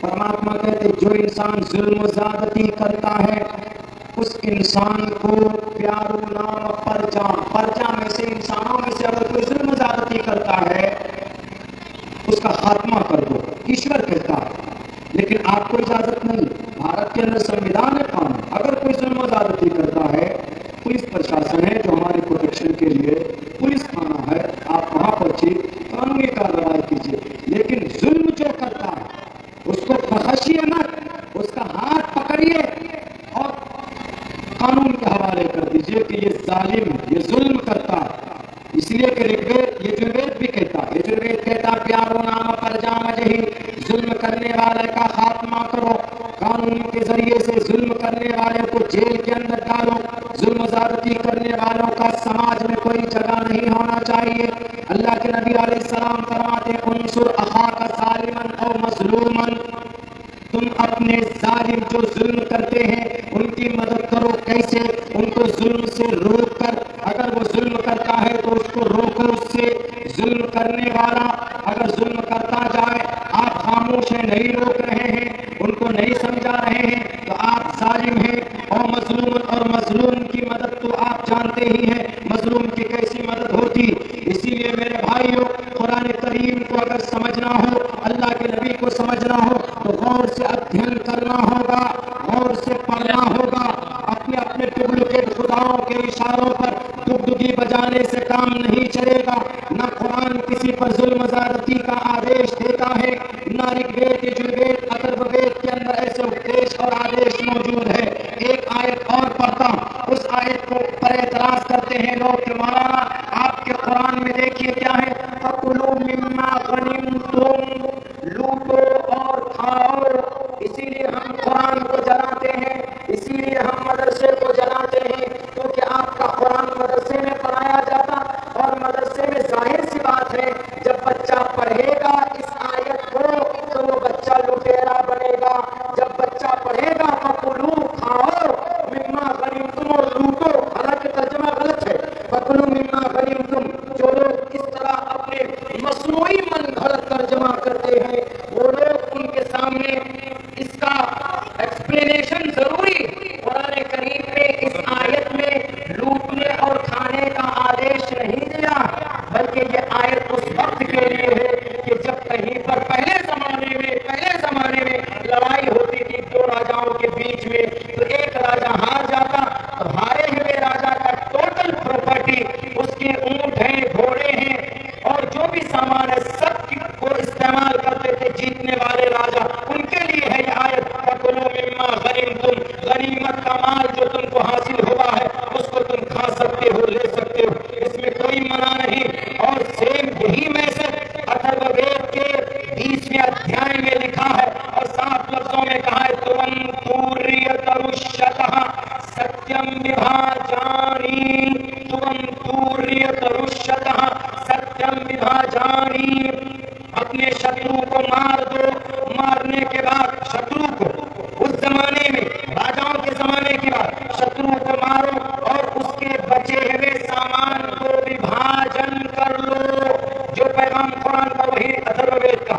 پرماتما کہتے جو انسان ظلم و زیادتی کرتا ہے اس انسان کو پیارو نام پرجا میں سے، انسانوں میں سے اگر کوئی ظلم و زیادتی کرتا ہے اس کا خاتمہ کر دو. ایشور کہتا ہے. لیکن آپ کو اجازت نہیں. بھارت کے اندر سنویدھان ہے، قانون. اگر کوئی ظلم و زیادتی کرتا ہے، پولیس پرشاسن ہے جو ہماری پروٹیکشن کے لیے، پولیس تھانہ ہے، آپ وہاں پہنچیے، قانونی کارروائی کیجیے. لیکن ظلم جو کرتا ہے اس کو بخشیے مت، اس کا ہاتھ پکڑیے اور قانون کے حوالے کر دیجیے کہ یہ ظالم، یہ ظلم کرتا ہے. اس لیے کہ یجوروید بھی کہتا، یجوروید کہتا پیارو نام پر جام جہی، ظلم کرنے والے کا خاتمہ کرو. قانون کے ذریعے سے ظلم کرنے والے کو جیل کے اندر ڈالو. ظلم و زیادتی کرنے والوں کا سماج میں کوئی جگہ نہیں ہونا چاہیے. اللہ کے نبی علیہ السلام فرماتے انصر اخاک ظالما او مظلوما، تم اپنے ظالم جو ظلم کرتے ہیں ان کی مدد کرو. کیسے؟ ان کو ظلم سے روک کر. اگر وہ ظلم کرتا ہے تو اس کو روکو. اس سے ظلم کرنے والا اگر ظلم کرتا جائے، آپ خاموش ہیں، نہیں روک رہے ہیں، ان کو نہیں سمجھا رہے ہیں تو آپ ظالم ہیں. اور مظلوم کی مدد تو آپ جانتے ہی ہیں مظلوم کی کیسی مدد ہوتی. اسی لیے میرے بھائیوں، قرآن کریم کو اگر سمجھنا ہو، اللہ کے نبی کو سمجھنا ہو تو غور سے ادھین کرنا ہوگا، غور سے پڑھنا ہوگا. اپنے اپنے ڈپلیکیٹ خداؤں کے اشاروں پر ڈگڈگی بجانے سے کام نہیں چلے گا. نہ قرآن کسی پر ظلم و زیادتی کا آدیش دیتا ہے، نہ رگوید یجوروید اتھروید کے اندر ایسے اپدیش اور آدیش موجود ہے. ایک آیت اور پڑھتا ہوں، اس آیت کو پر اعتراض کرتے ہیں لوگ کہ مولانا آپ کے قرآن میں دیکھیے کیا ہے، فَكُلُوا مِمَّا غَنِمْتُمْ، لوٹو اور کھاؤ. اسی لیے ہم قرآن کو جلاتے ہیں، اسی لیے ہم مدرسے کو جلاتے ہیں، کیونکہ آپ کا قرآن مدرسے میں پڑھایا جاتا. اور مدرسے میں ظاہر سی بات ہے جب بچہ پڑھے گا اس آیت کو تو وہ بچہ لٹیرا بنے گا. جب بچہ پڑھے گا فَكُلُوا، کھاؤ، مِمَّا غَنِمْتُمْ، اور لوٹو. حالانکہ ترجمہ غلط ہے. فَكُلُوا مِمَّا غَنِمْتُمْ. جو لوگ اس طرح اپنے مصنوعی من گھڑت ترجمہ کرتے ہیں وہ لوگ، ان کے سامنے اس کا ایکسپلینیشن ضروری. قرآن کریم میں اس آیت میں لوٹنے اور کھانے کا آدیش نہیں دیا، بلکہ یہ آیت اس وقت کے لیے ہے کہ جب کہیں پر پہلے زمانے میں لڑائی ہوتی تھی دو راجاؤں کے بیچ میں، تو ایک راجا ہار جاتا تو ہارے ہوئے راجا کا ٹوٹل پراپرٹی، اس کے اونٹ ہیں، گھوڑے ہیں اور جو بھی سامان ہے سب کو استعمال کرتے تھے جیتنے والے راجا. ان کے لیے ہے یہ آیت فَكُلُوا مِمَّا غَنِمْتُمْ. غنیمت کا مال جو تم کو حاصل ہوا ہے اس کو تم کھا سکتے ہو، لے سکتے ہو، اس میں کوئی منع نہیں. اور سیم یہی میسج اتھروید کے 20ویں ادھیائے میں لکھا ہے اور صاف لفظوں میں کہا ہے تُرَنْ تُوریَتَ رُشَّتَھَ، ستیہ ستیم وبھاجانی تم توریت رشدہ ستیم وبھاجانی. اپنے شترو کو مار دو. مارنے کے بعد شترو کو اس زمانے میں راجاؤں کے زمانے کی بات شترو کو مارو اور اس کے بچے ہوئے سامان کو وبھاجن کر لو. جو پیغام قرآن کا وہی اتھرو وید کا.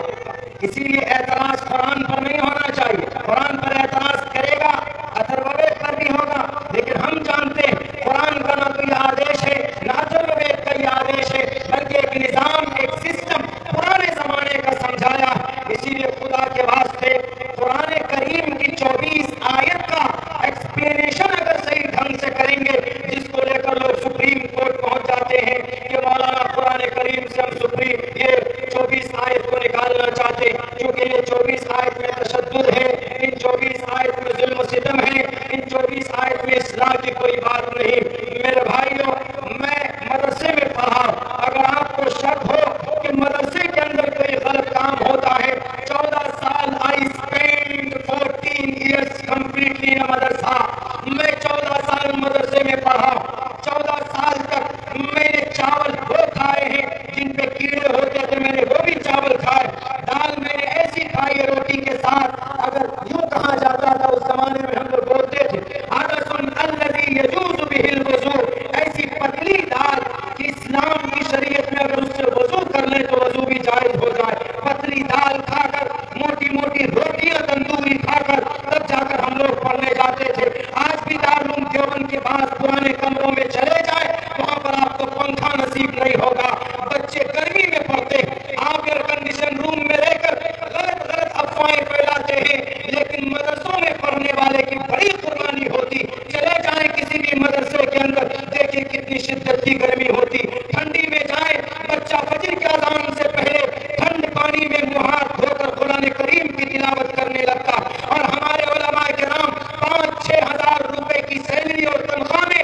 اسی لیے اعتراض قرآن پر نہیں ہونا چاہیے. قرآن پر اعتراض کرے گا اتھرو وید پر بھی ہوگا. لیکن ہم جانتے ہیں قرآن کا نہ تو یہ آدیش ہے نہ اتھرو وید کا یہ آدیش ہے بلکہ ایک نظام ایک سسٹم پرانے زمانے کا سمجھایا. اسی لیے خدا کے واسطے قرآن کریم کی 24 آیت کا ایکسپلینیشن اگر صحیح ڈھنگ سے کریں گے جس کو لے کر لوگ سپریم کورٹ پہنچ جاتے ہیں کہ مولانا قرآن کریم سے ہم سپریم یہ 24 آیت کو نکالنا چاہتے ہیں کیونکہ یہ 24 آیت میں تشدد ہے, ان 24 آیت میں ظلم و ستم ہے, ان 24 آیت میں اصلاح کی کوئی بات نہیں. میرے بھائیوں, میں مدرسے میں پڑھا. اگر آپ کو شک ہو کہ مدرسے کے اندر کوئی غلط کام ہوتا ہے, 14 سال I spent 14 years completely in a مدرسہ. میں 14 سال مدرسے میں پڑھا. 14 سال تک میں نے چاول وہ کھائے ہیں جن پہ کیڑے ہوتے تھے, میں نے وہ بھی چاول کھائے. دال میں نے ایسی کھائی ہے روٹی کے ساتھ, اگر یوں کہا جاتا تھا اس زمانے میں ہم لوگ بولتے تھے حدث الذی یجوز بہ الوضوء, ایسی پتلی دال کہ اسلام کی شریعت میں اگر اس سے وضو کر لیں تو وضو بھی جائز ہو جائے. پتلی دال کھا کر موٹی موٹی روٹیاں تندوری کھا کر تب جا کر ہم لوگ پڑھنے جاتے تھے. آج بھی دارالعلوم دیوبند کے پاس پرانے کمروں میں چلے جائیں, وہاں پر آپ کو پنکھا نصیب نہیں ہوگا. بچے گرمی میں پڑھتے, آپ ایئر کنڈیشن روم میں رہ کر غلط غلط افواہیں پھیلاتے ہیں. لیکن مدرسوں میں پڑھنے والے کی بڑی قربانی ہوتی. چلے جائیں کسی بھی مدرسے کے اندر, دیکھیں کتنی شدت کی گرمی ہوتی. ٹھنڈی میں جائیں, بچہ فجر کے اذان سے پہلے ٹھنڈ پانی میں منہ ہاتھ دھو کر قرآن کریم کی تلاوت کرنے لگتا. اور ہمارے علماء کرام 5-6 ہزار روپے کی سیلری اور تنخواہ میں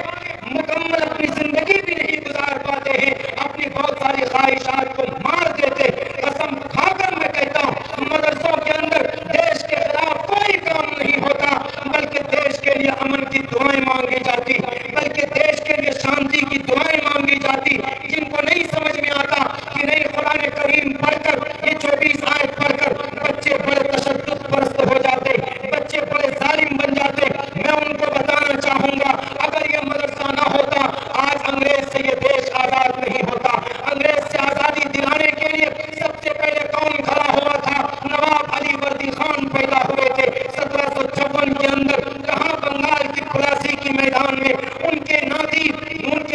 مکمل اپنی زندگی بھی نہیں گزار پاتے ہیں, اپنی بہت ساری خواہشات کو مار دیتے. قسم کھا کر میں کہتا ہوں مدرسوں کے اندر دیش کے خلاف کوئی کام نہیں ہوتا, بلکہ دیش کے لیے امن کی دعائیں مانگی جاتی, بلکہ دیش کے لیے شانتی کی دعائیں مانگی جاتی. جن کو نہیں سمجھ میں آتا کہ نہیں قرآن کریم پڑھ کر یہ 24 آیت پڑھ کر بچے بڑے تشدد پرست ہو جاتے, بچے بڑے ظالم بن جاتے. میں ان کو بتانا چاہوں گا اگر یہ مدرسہ نہ ہوتا آج انگریز سے یہ دیش آزاد نہیں ہوتا. انگریز سے آزادی دلانے کے لیے سب سے پہلے کون کھڑا ہوا تھا؟ نواب علی وردی خان پیدا ہوئے تھے 1754 کے اندر. کہاں؟ بنگال کی پلاسی کی میدان میں. ان کے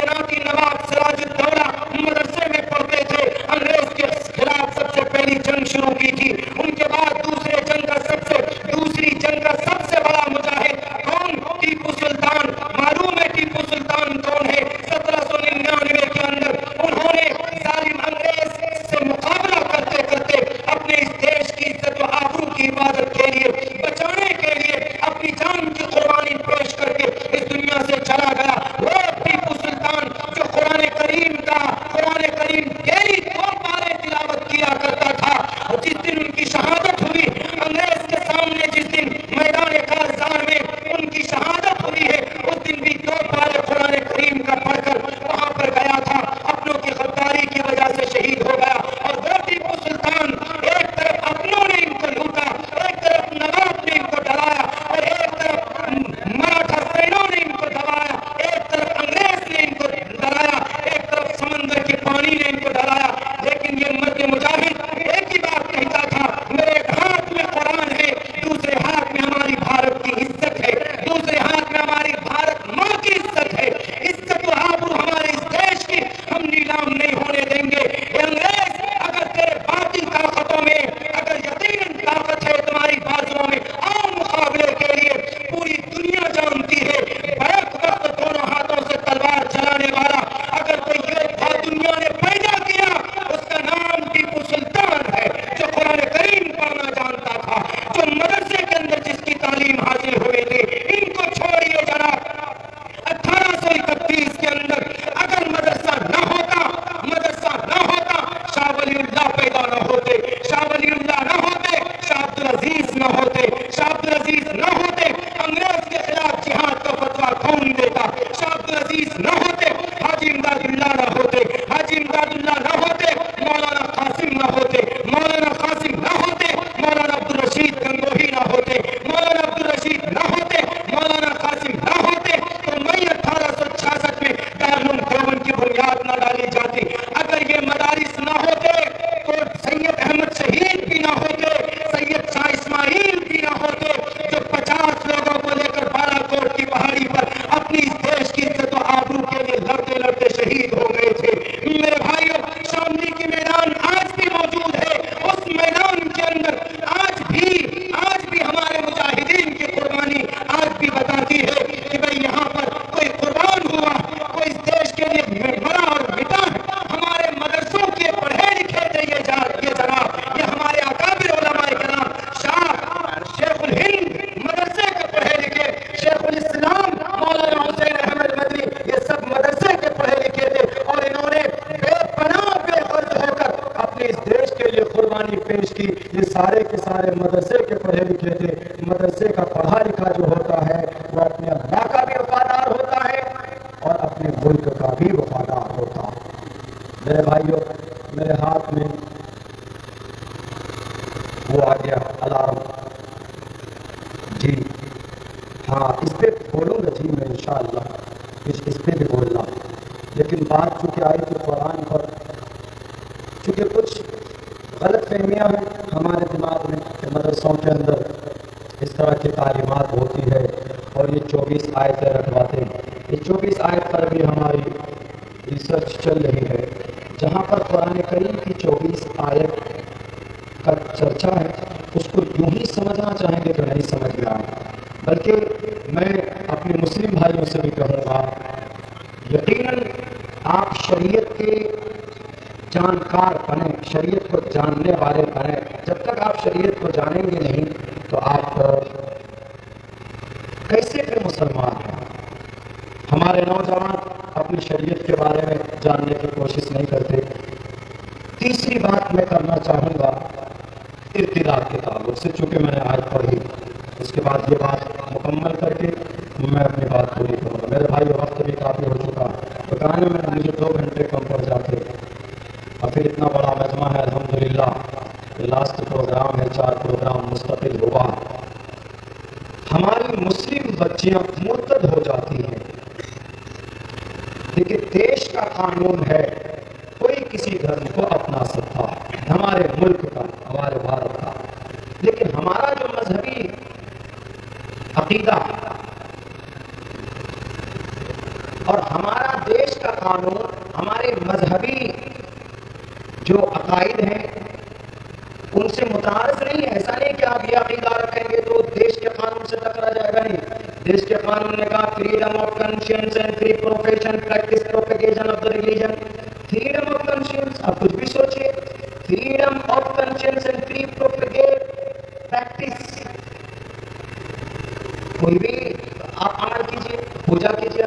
ناتی نواب سراج الدولہ مدرسے میں پڑھتے تھے. انگریز کے خلاف سب سے پہلی جنگ شروع کی تھی. ان کے بعد دوسری جنگ کا سب سے بڑا مجاہد کون؟ ٹیپو سلطان. معلوم ہے ٹیپو سلطان کون ہے؟ 1799 کے اندر انہوں نے ظالم انگریز سے مقابلہ کرتے کرتے اپنے اس دیش کی عزت و آبرو کی حفاظت کے لیے بچانے کے لیے اپنی جان کی قربانی پیش کر کے اس دنیا سے چلا گیا. وہ ٹیپو سلطان جو قرآن کریم ڈیلی 2 پارے تلاوت کیا کرتا تھا, جس دن ان کی شہادت ہوئی انگریز کے سامنے, جس دن میدان کارزار میں ان کی شہادت ہوئی ہے, اس دن بھی 2 پارے قرآن کریم کا پڑھ کر وہاں پر گیا تھا. اپنوں کی غداری کی وجہ سے شہید ہو گیا. اور وہ ٹیپو سلطان ایک طرف اپنوں نے ان کو لوٹا, ایک طرف نواب نے ان کو ڈرایا, اور ایک طرف مراٹھا سینوں نے ان کو دبایا, کوشش کی. یہ سارے کے سارے مدرسے کے پڑھے لکھے تھے. مدرسے کا پڑھا لکھا جو ہوتا ہے وہ اپنے اللہ کا بھی وفادار ہوتا ہے اور اپنے ملک کا بھی وفادار ہوتا ہے. میرے بھائیوں، میرے ہاتھ میں وہ آ گیا الارم. جی ہاں، اس پہ بولوں گا جی میں انشاءاللہ، اس پہ بھی بولنا. لیکن بات چونکہ آئی تھی قرآن پر، چونکہ کچھ غلط فہمیاں ہیں ہمارے دماغ میں کہ مدرسوں کے اندر اس طرح کی تعلیمات ہوتی ہے اور یہ 24 آیتیں رکھواتے ہیں. یہ 24 آیت پر بھی ہماری ریسرچ چل رہی ہے. جہاں پر قرآن کریم کی 24 آیت کا چرچا ہے اس کو یوں ہی سمجھنا چاہیں گے تو نہیں سمجھ میں آئے. بلکہ میں اپنے مسلم بھائیوں سے بھی کہوں گا، یقیناً آپ شریعت کے جانکار بنیں، شریعت کو جاننے والے بنیں. جب تک آپ شریعت کو جانیں گے نہیں تو آپ کیسے پھر مسلمان ہیں؟ ہمارے نوجوان اپنی شریعت کے بارے میں جاننے کی کوشش نہیں کرتے. تیسری بات میں کرنا چاہوں گا ارتداد کے تعلق سے، چونکہ میں نے آج پڑھی، اس کے بعد یہ بات مکمل کر کے میں اپنی بات پوری کروں گا. میرے بھائی وقت بھی کافی ہو چکا، بتانے میں مجھے 2 گھنٹے کم پڑ جاتے اور پھر اتنا بڑا مجمع ہے الحمدللہ. لاسٹ پروگرام ہے، 4 پروگرام مستقل ہوا. ہماری مسلم بچیاں مرتد ہو جاتی ہیں. دیکھیے دیش کا قانون ہے کوئی کسی دھرم کو اپنا سکتا ہے، ہمارے ملک کا، ہمارے بھارت کا. لیکن ہمارا جو مذہبی عقیدہ اور ہمارا دیش کا قانون، ہمارے مذہبی جو عقائد ہیں ان سے متعارض نہیں ہے. ایسا نہیں کہ آپ یہ عقیدہ رکھیں گے تو دیش کے قانون سے ٹکرا جائے گا. نہیں، دیش کے قانون نے کہا freedom of conscience and free profession practice propagation of the religion. Freedom of conscience, آپ کچھ بھی سوچئے، freedom of conscience and free propagate practice, کوئی بھی آپ عمل کیجئے، پوجا کیجئے،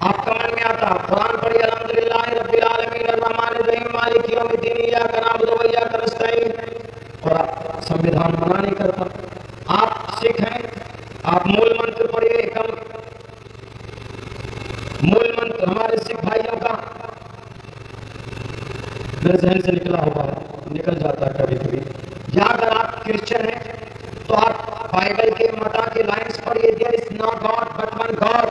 آپ کا من میں آتا قرآن پڑھی الحمدللہ رب العالمین الرحمن الرحیم مالک یوم الدین ایاک نعبد و ایاک نستعین، اور سنویدھان منع نہیں کرتا. آپ سکھ ہیں، آپ مول منتر پڑھیے. ایکم مول منتر ہمارے سکھ بھائیوں کا میرے ذہن سے نکلا ہوا ہے، نکل جاتا ہے کبھی کبھی. یا اگر آپ کرسچن ہیں تو آپ بائبل کے متا کے لائنز پڑھیے. There is no God but one God.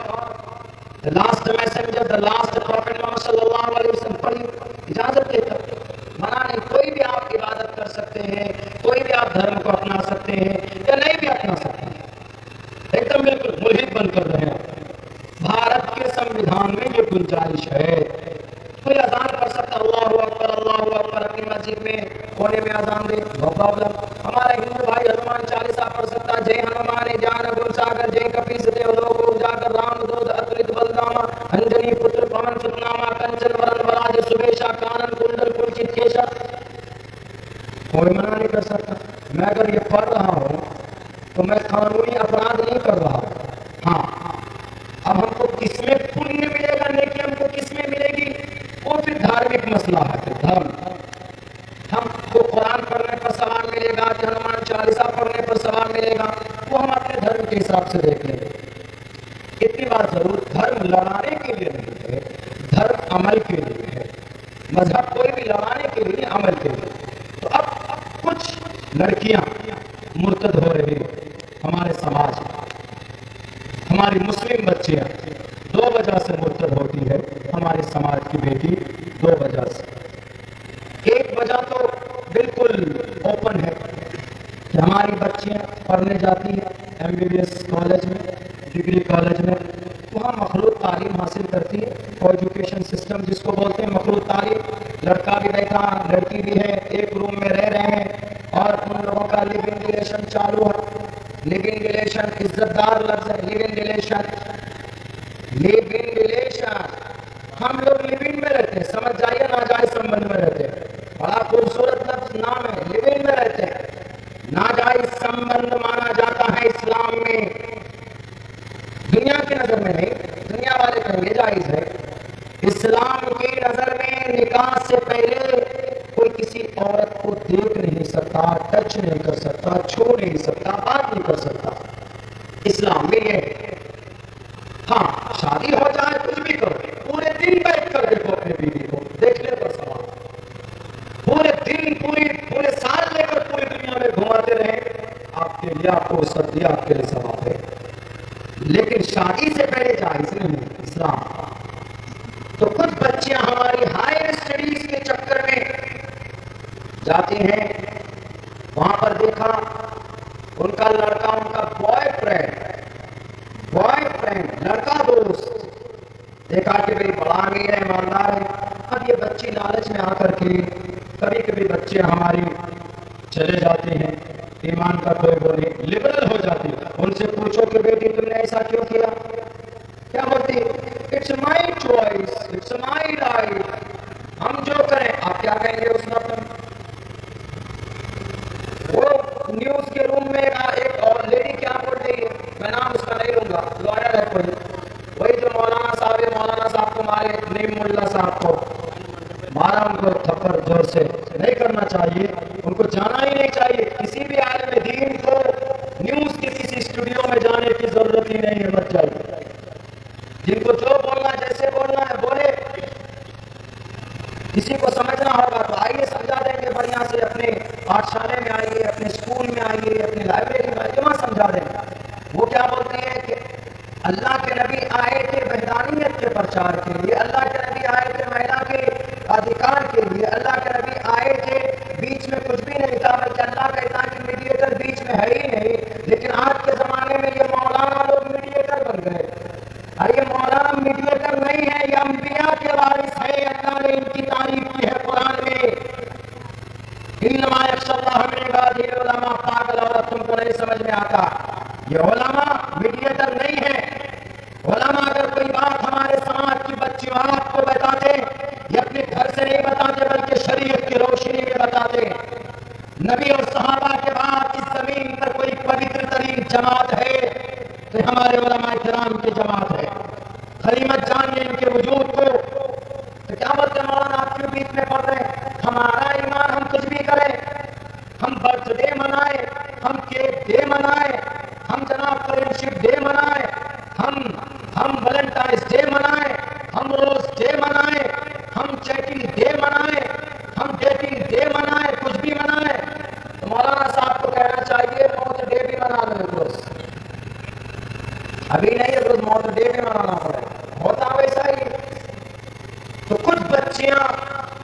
The last messenger, the last prophet Muhammad صلی اللہ علیہ وسلم پڑھیے. اجازت دیتا، منع نہیں. کوئی بھی آپ عبادت کر سکتے ہیں، کوئی بھی آپ دھرم کو اپنا سکتے ہیں یا نہیں بھی اپنا سکتے ہیں. ایک دم بالکل ملحد بن کر رہے ہیں. بھارت کے سنویدھان میں یہ گنجائش ہے. کوئی اذان پڑھ سکتا، اللہ اکبر اللہ اکبر، اپنی مسجد میں کونے میں اذان دے، نو پرابلم. ہمارا ہندو بھائی ہنومان چالیسا پڑھ سکتا، جے ہنومان جان گن ساگر جے کپیس دیو لوگ اجاگر رام دودھ اترت بلداما انجنی پتر پون ستناما کنچن ورن وراج سبیشا کانن کنڈل کنچت کیشا. کوئی منع نہیں کر سکتا. میں اگر یہ پڑھ رہا ہوں تو میں قانونی اپرادھ نہیں کر رہا ہوں. ہاں، اب ہم کو کس میں پنیہ ملے گا، نیکی ہم کو کس میں ملے گی، وہ پھر دھارمک مسئلہ ہے. پھر دھرم، ہم کو قرآن پڑھنے پر ثواب ملے گا کہ ہنومان چالیسا پڑھنے پر ثواب ملے گا، وہ ہم اپنے دھرم کے حساب سے دیکھ لیں گے. اتنی بات ضرور، دھرم لڑانے کے لیے نہیں ہے، دھرم عمل کے لیے ہے. مذہب کوئی بھی لڑانے کے لیے، عمل کے لیے. تو اب کچھ لڑکیاں مرتد ہو رہی ہیں ہمارے سماج میں. ہماری مسلم بچیاں 2 وجہ سے مرتد ہوتی ہے ہمارے سماج کی بیٹی. 2 وجہ سے. ایک وجہ تو بالکل اوپن ہے کہ ہماری بچیاں پڑھنے جاتی ہیں MBBS کالج میں، ڈگری کالج میں، وہاں مخلوط تعلیم حاصل کرتی ہے. ایجوکیشن سسٹم جس کو بولتے ہیں مخلوط تعلیم. لڑکا بھی بیٹھا، لڑکی بھی ہے، ایک روم میں رہ رہے ہیں اور ان لوگوں کا لیونگ ریلیشن چالو ہے. لیونگ ریلیشن عزت دار لفظ ہے. لیونگ ریلیشن، لیونگ ریلیشن، ہم لوگ لیونگ میں رہتے ہیں، سمجھ جائیے، ناجائز سمبند میں رہتے ہیں. بڑا خوبصورت لفظ نام ہے، لیونگ میں رہتے ہیں. ناجائز سمبند مانا جاتا ہے اسلام میں. دنیا کے نظر عورت کو دیکھ نہیں سکتا، ٹچ نہیں کر سکتا، چھو نہیں سکتا، بات نہیں کر سکتا۔ اسلام میں یہ ہے۔ ہاں شادی ہو جائے کچھ بھی کرو، پورے دن بیٹھ کر دیکھو اپنے بیوی کو، دیکھ لے پر سوال، پورے دن پورے سال لے کر پوری دنیا میں گھماتے رہے، آپ کے لیے آپ کو وسعت دیا، آپ کے لیے ثواب ہے، لیکن شادی سے پہلے جائز نہیں ہے اسلام۔ تو کچھ بچیاں ہماری ہائر اسٹڈیز کے چکر میں جاتی ہیں، وہاں پر دیکھا ان کا لڑکا، ان کا بوائے فرینڈ لڑکا دوست، دیکھا کہ بھئی بڑا امیر ہے، ایماندار ہے۔ اب یہ بچی لالچ میں آ کر کے کبھی کبھی بچے ہماری چلے جاتے ہیں، ایمان کا کوئی بولے لبرل ہو جاتی، ان سے پوچھو کہ بیٹی تم نے ایسا کیوں کیا، کیا بولتی؟ It's my choice, it's my right, ہم جو کریں۔ آپ کیا کہیں گے اس وقت؟ وہ نیوز کے روم میں ایک اور لیڈی کیا بول رہی ہے، میں نام اس کا نہیں لوں گا، لائر ہے کوئی، وہی جو مولانا صاحب کو مارے، نیم ملا صاحب کو مارا، ان کو تھپڑ زور سے نہیں کرنا چاہیے، ان کو جانا ہی نہیں چاہیے، کسی بھی عالم دین کو نیوز کے کسی اسٹوڈیو میں جانے کی ضرورت ہی نہیں ہے، مت چاہیے، جن کو جو بولنا جیسے بولنا ہے بولے، کسی کو سمجھنا ہوگا تو آئیے سمجھا دیں گے بڑھیا سے، اپنے پاٹھشالے میں آئیے، اپنے اسکول میں آئیے، اپنی لائبریری میں آئیے، وہاں سمجھا دیں گے۔ وہ کیا بولتی ہے کہ اللہ کے نبی آئے تھے وحدانیت کے پرچار کے لیے، اللہ کے نبی آئے تھے مہیلا کے ادھیکار کے لیے، اللہ کے نبی آئے تھے بیچ میں کچھ بھی نہیں تھا، بلکہ اللہ کہتا کہ میڈیٹر بیچ میں ہے ہی نہیں، لیکن آج کے زمانے میں یہ مولانا لوگ میڈیٹر بن گئے۔ اور یہ مولانا میڈیٹر نہیں ہے، یہ انبیاء کے وارث ہے، اللہ نے ان کی تعریف کی ہے قرآن میں، انما یخشی اللہ من عبادہ العلماء۔ پاگل عورت تم کو نہیں سمجھ میں آتا، یہ علماء میڈیٹر نہیں ہے۔ علماء اگر کوئی بات ہمارے سماج کی بچیوں آپ کو بتاتے، یہ اپنے گھر سے نہیں بتاتے بلکہ شریعت کی روشنی میں بتاتے۔ نبی اور صحابہ کے بعد اس زمین پر کوئی پوتر ترین جماعت ہے تو ہمارے علماء کرام کی جماعت ہے۔ غنیمت جانیے ان کے وجود کو۔ تو کیا بولتے ہیں مولانا آپ کیوں بیچ میں پڑھ رہے ہیں؟ ہمارا ایمان ہم کچھ بھی کریں، ہم برتھ ڈے منائے، ہم کیک ڈے منائے، ہم جناب فرینڈشپ ڈے منائے، ہم ویلنٹائنس ڈے منائے، ہم روز ڈے منائے، ہم چیٹنگ ڈے منائے، ہم ڈیٹنگ ڈے منائے، کچھ بھی منائے، تو مولانا صاحب کو کہنا چاہیے موت ڈے بھی منا لیں روز، ابھی نہیں روز موت ڈے بھی منانا پڑے، ہوتا ویسا ہی۔ تو کچھ بچیاں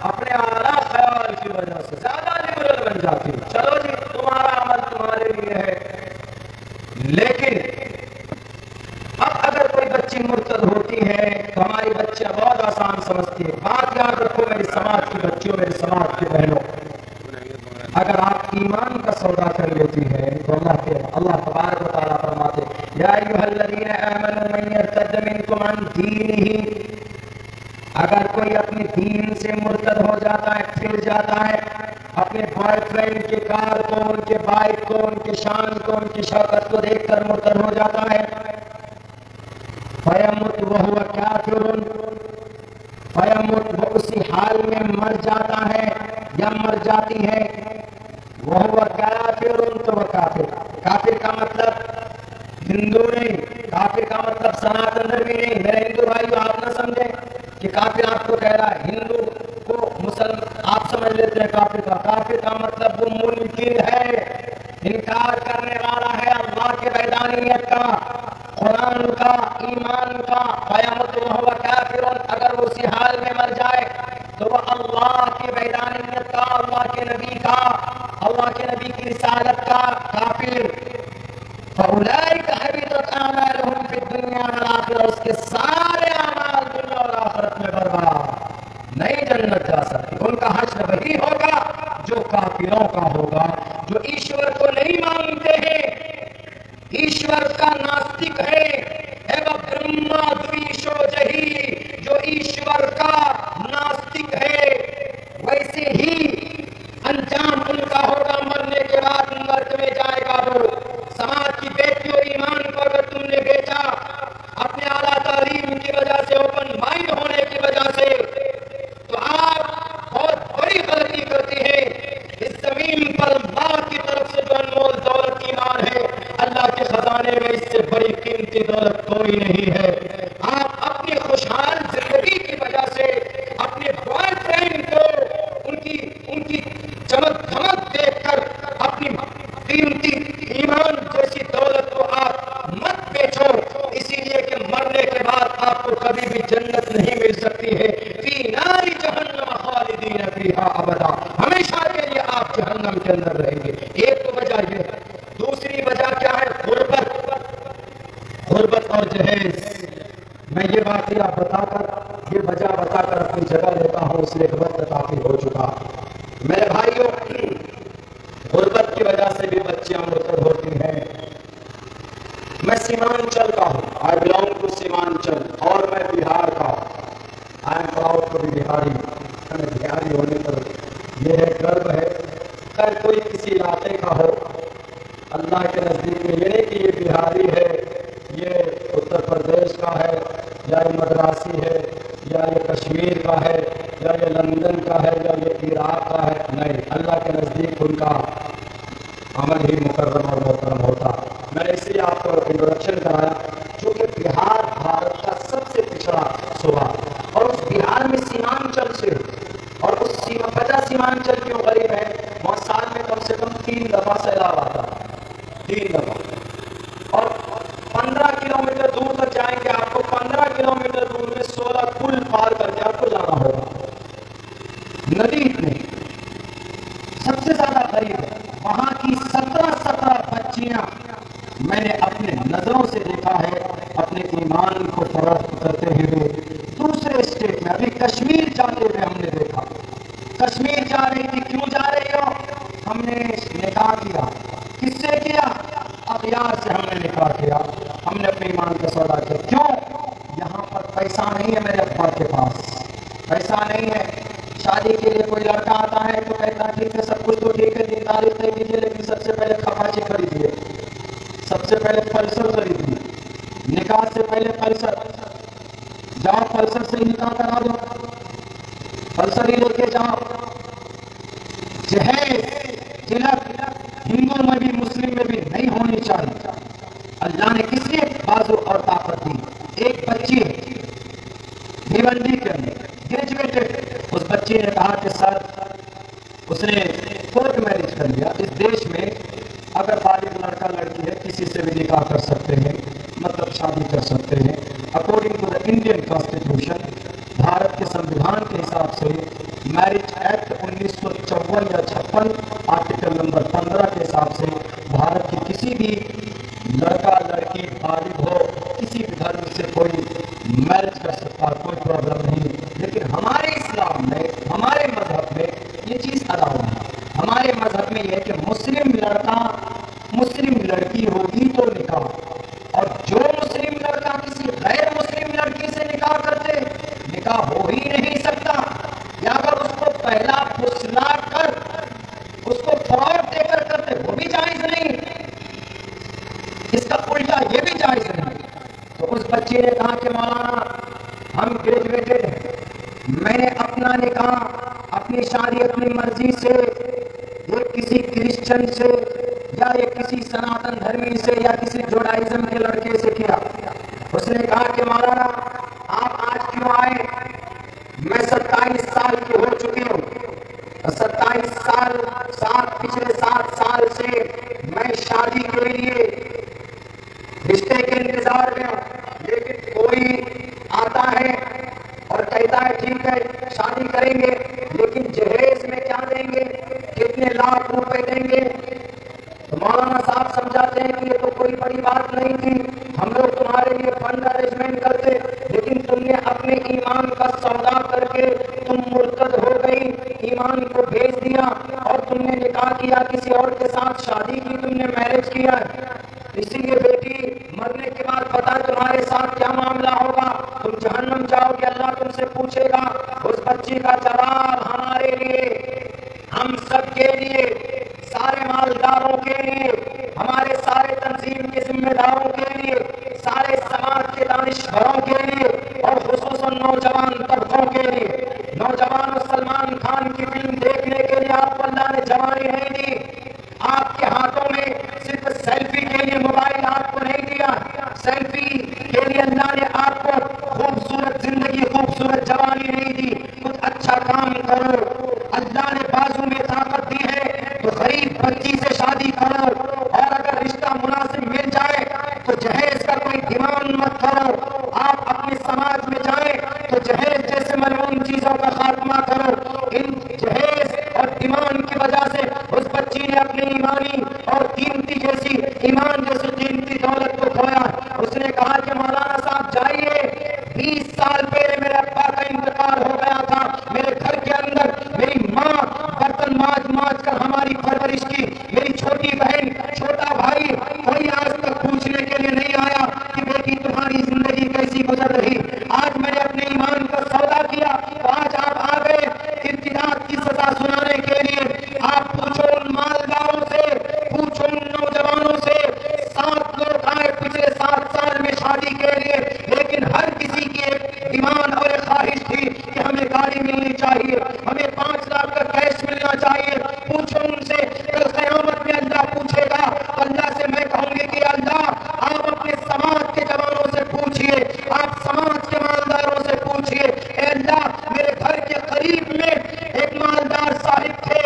اپنے اعلیٰ خیال کی وجہ سے زیادہ لبرل بن جاتی ہیں، چلو جی تمہارا عمل تمہارے لیے ہے، لیکن اب اگر کوئی بچی مرتد ہوتی ہے تو ہماری بچیاں بہت آسان سمجھتی ہے۔ بات یاد رکھو میری سماج کی بچیوں، میری سماج کی بہنوں، اگر آپ ایمان کا سودا کر لیتی ہے تو اللہ تبارک و تعالیٰ فرماتے یا ایھا الذین آمنوا من یرتد منکم عن دینہ، اگر کوئی اپنے دین سے مرتد ہو جاتا ہے، پھر جاتا ہے، اپنے بوائے فرینڈ کے کار کو، ان کے بائک کو، ان کے شان کو، ان کی شوکت کو دیکھ کر مرتد ہو جاتا ہے، فیمت وہو کافر، فیمت وہ اسی حال میں مر جاتا ہے یا مر جاتی ہے، وہو کافر تو وہ کافر، کافر کا مطلب ہندو نہیں، کافر کا مطلب سناتن دھرمی نہیں، میرے ہندو بھائیو آپ نہ سمجھیں کہ کافر آپ کو کہہ رہا ہے، ہندو کو مسلم آپ سمجھ لیتے ہیں کافر کا مطلب وہ منکر ہے، انکار کرنے والا ہے اللہ کے وحدانیت کا، قرآن کا، ایمان کا، قیامت وہو کافر، اگر وہ اسی حال میں مر جائے تو وہ اللہ کی وحدانیت کا، اللہ کے نبی کا، اللہ کے نبی کی رسالت کا کافر، فَأُولَئِكَ حَبِطَتْ أَعْمَالُهُمْ فِي الدُّنْيَا وَالْآخِرَةِ، اس کے سارے اعمال دنیا اور آخرت میں برباد، نہیں جنت جا سکتی، ان کا حشر وہی ہوگا جو کافروں کا ہوگا، جو ایشور کو نہیں مانتے ہیں، ایشور کا ناستک ہے، ایو برہما دویشو جہی، جو ایشور کا ناستک ہے ویسے ہی انجام ان کا ہوگا، مرنے کے بعد نرک میں جائے گا وہ۔ سماج کی بیٹیوں، ایمان کو اگر تم نے بیچا اپنے اعلیٰ تعلیم کی وجہ سے، اوپن مائنڈ ہونے کی وجہ سے، تو آپ بہت بڑی غلطی کرتے ہیں، نہیں ہے. آپ اپنی خوشحال زندگی کی وجہ سے اپنے بوائے فرینڈ کو ان کی چمک دھمک دیکھ کر اپنی قیمتی ایمان جیسی دولت کو آپ مت بیچو، اسی لیے کہ مرنے کے بعد آپ کو کبھی بھی جنت نہیں مل سکتی ہے. فی نار جہنم خالدین فیہا ابدا، ہمیشہ کے لیے آپ جہنم کے اندر رہیں گے. ایک تو وجہ یہ ہے. دوسری وجہ کیا ہے؟ غربت اور جہیز. میں یہ واقعہ بتا کر، یہ وجہ بتا کر اپنی جگہ لیتا ہوں، اس لیے وقت کافی ہو چکا. میرے بھائیوں، غربت کی وجہ سے بھی بچیاں مرتد ہوتی ہیں. میں سیمانچل کا ہوں، آئی بلانگ ٹو سیمانچل، اور میں بہار کا ہوں. I am proud to be Bihari. Bihari ہونے پر یہ ہے، گرو ہے. خیر کوئی کسی علاقے کا ہو، اللہ کے نزدیک میں یہ نہیں کہ یہ بہاری ہے، یہ اتر پردیش کا ہے، یا یہ مدراسی ہے، یا یہ کشمیر کا ہے، یا یہ لندن کا ہے، یا یہ عراق کا ہے. نہیں، اللہ کے نزدیک ان کا عمل ہی مکرم اور محترم ہوتا. میں نے اس لیے آپ کو انٹروڈکشن کرایا چونکہ بہار بھارت کا سب سے پچھڑا صوبہ، اور اس بہار میں سیمانچل سے، اور اس وجہ سیمانچل کیوں غریب ہے، وہاں سال میں کم سے کم 3 دفعہ سیلاب آتا ہے، 3 دفعہ. اور 15 کلومیٹر دور تک جائیں گے آپ کو، 15 کلومیٹر دور میں 16 پل پار کر کے آپ کو جانا ہوگا. ندی اتنی سب سے زیادہ غریب ہے. وہاں کی 17 بچیاں میں نے اپنے نظروں سے دیکھا ہے اپنے ایمان کو فروخت کرتے ہوئے دوسرے اسٹیٹ میں. ابھی کشمیر جاتے ہوئے ہم نے دیکھا، کشمیر جا رہی تھی. کیوں جا رہی ہو؟ ہم نے نکاح کیا. کس سے کیا؟ اغیار سے ہم نے نکاح کیا. ہم نے اپنے ایمان کا سودا کیا. کیوں؟ یہاں پر پیسہ نہیں ہے. میرے ابا کے پاس پیسہ نہیں ہے. شادی کے لیے کوئی لڑکا آتا ہے تو کہتا ہے ٹھیک ہے، سب کچھ تو ٹھیک ہے، دینداری طے کیجیے، لیکن سب سے پہلے کھپاچی خریدیے، سب سے پہلے پلسر خریدیے، نکاح سے پہلے پلسر. جاؤ پلسر سے ہی نکاح کرا دو، پلسر ہی لے کے جاؤ. جہیز تلک ہندو میں بھی مسلم میں بھی نہیں ہونی چاہیے. اللہ نے کس لیے بازو اور طاقت دی؟ ایک بچی ہے بھیونڈی کے اندر گریجویٹڈ. اس بچی نے کہا کہ سر، اس نے کورٹ میرج کر لیا. اس دیش میں اگر بالغ لڑکا لڑکی ہے کسی سے بھی نکاح کر سکتے ہیں، مطلب شادی کر سکتے ہیں. According to the Indian constitution, Bharat کے سمویدھان کے حساب سے میرج ایکٹ 1954 یا 56 آرٹیکل نمبر 15 کے حساب سے بھارت کی کسی بھی لڑکا لڑکی بالغ ہو کسی بھی دھرم سے کوئی میرج کر سکتا، کوئی پرابلم نہیں. لیکن ہمارے اسلام میں، ہمارے مذہب میں یہ چیز الاؤ ہے. ہمارے مذہب میں یہ ہے کہ مسلم لڑکا مسلم لڑکی ہوگی تو نکاح، اور جو مسلم لڑکا کسی غیر مسلم لڑکی سے نکاح کرتے، نکاح ہو ہی نہیں سکتا. یا اگر اس کو پہلا پھسلا کر اس کو فراڈ دے کر کرتے، وہ بھی جائز نہیں. اس کا الٹا یہ بھی جائز نہیں. تو اس بچے نے کہا کہ مولانا ہم گریجویٹڈ ہیں، میں نے اپنا نکاح، اپنی شادی اپنی مرضی سے یہ کسی کرسچن سے یا یہ کسی سناتن دھرمی سے یا کسی جوڈائزم کے لڑکے سے کیا. اس نے کہا کہ مولانا آپ آج کیوں آئے؟ میں 27 سال کی ہو چکی ہوں، 27 سال پچھلے 7 سال سے میں شادی کے لیے رشتے کے انتظار میں ہوں. لیکن کوئی آتا ہے اور کہتا ہے ٹھیک ہے شادی کریں گے، لیکن جہیز میں کیا دیں گے، کتنے لاکھ روپے دیں گے. تو مولانا صاحب سمجھاتے ہیں کہ یہ تو کوئی بڑی بات نہیں تھی، ہم لوگ تمہارے لیے فنڈ ارینجمنٹ کرتے، لیکن تم نے اپنے ایمان کا سودا کر کے تم مرتد ہو گئی، ایمان کو بھیج دیا اور تم نے نکاح کیا، کسی اور کے ساتھ شادی کی، تم نے میرج کیا. اسی لیے بیٹی مرنے کے بعد پتا تمہارے ساتھ کیا معاملہ ہوگا، تم جہنم جاؤ گے، اللہ تم سے پوچھے گا. اس بچی کا جواب ہمارے لیے، ہم سب کے لیے، سارے مالداروں کے لیے، ہمارے سارے تنظیم کے ذمہ داروں کے لیے، سارے سماج کے دانشوروں کے لیے، اور خصوصاً نوجوان طبقوں کے لیے. نوجوانوں، سلمان خان کی فلم دیکھنے کے لیے آپ کو اللہ نے جوانی نہیں دی. آپ کے ہاتھوں میں صرف سیلفی کے لیے موبائل آپ کو نہیں دیا. سیلفی کے لیے اللہ ایمان کی وجہ سے اس بچی نے اپنی ایمانی اور قیمتی جیسی ایمان جیسی قیمتی دولت کو کھویا. اس نے کہا کہ مولانا صاحب جائیے، 20 سال پہلے میرے ابا کا انتقال ہو گیا تھا. میرے گھر کے اندر میری ماں برتن مانج کر ہماری پرورش کی. میری چھوٹی بہن، چھوٹا بھائی، کوئی آج تک پوچھنے کے لیے نہیں آیا کہ بیٹی تمہاری زندگی کیسی گزر رہی. آج میں نے اپنے ایمان کا سودا کیا تو آج آپ آ گئے ارتداد کی سزا سنانے کے لیے. آپ پوچھو ان مالداروں سے، پوچھو ان نوجوانوں سے. 7 لوگ آئے پچھلے 7 سال میں شادی کے لیے، لیکن ہر کسی کی ایک ایمان اور ایک خواہش تھی کہ ہمیں گاڑی ملنی چاہیے، ہمیں 5 لاکھ کا کیش ملنا چاہیے. پوچھو ان سے. کل قیامت میں اللہ پوچھے گا، اللہ سے میں کہوں گی کہ اللہ آپ اپنے سماج کے جوانوں سے پوچھئے، آپ سماج کے مالداروں سے پوچھئے. اے اللہ، میرے گھر کے قریب میں ایک مالدار صاحب تھے،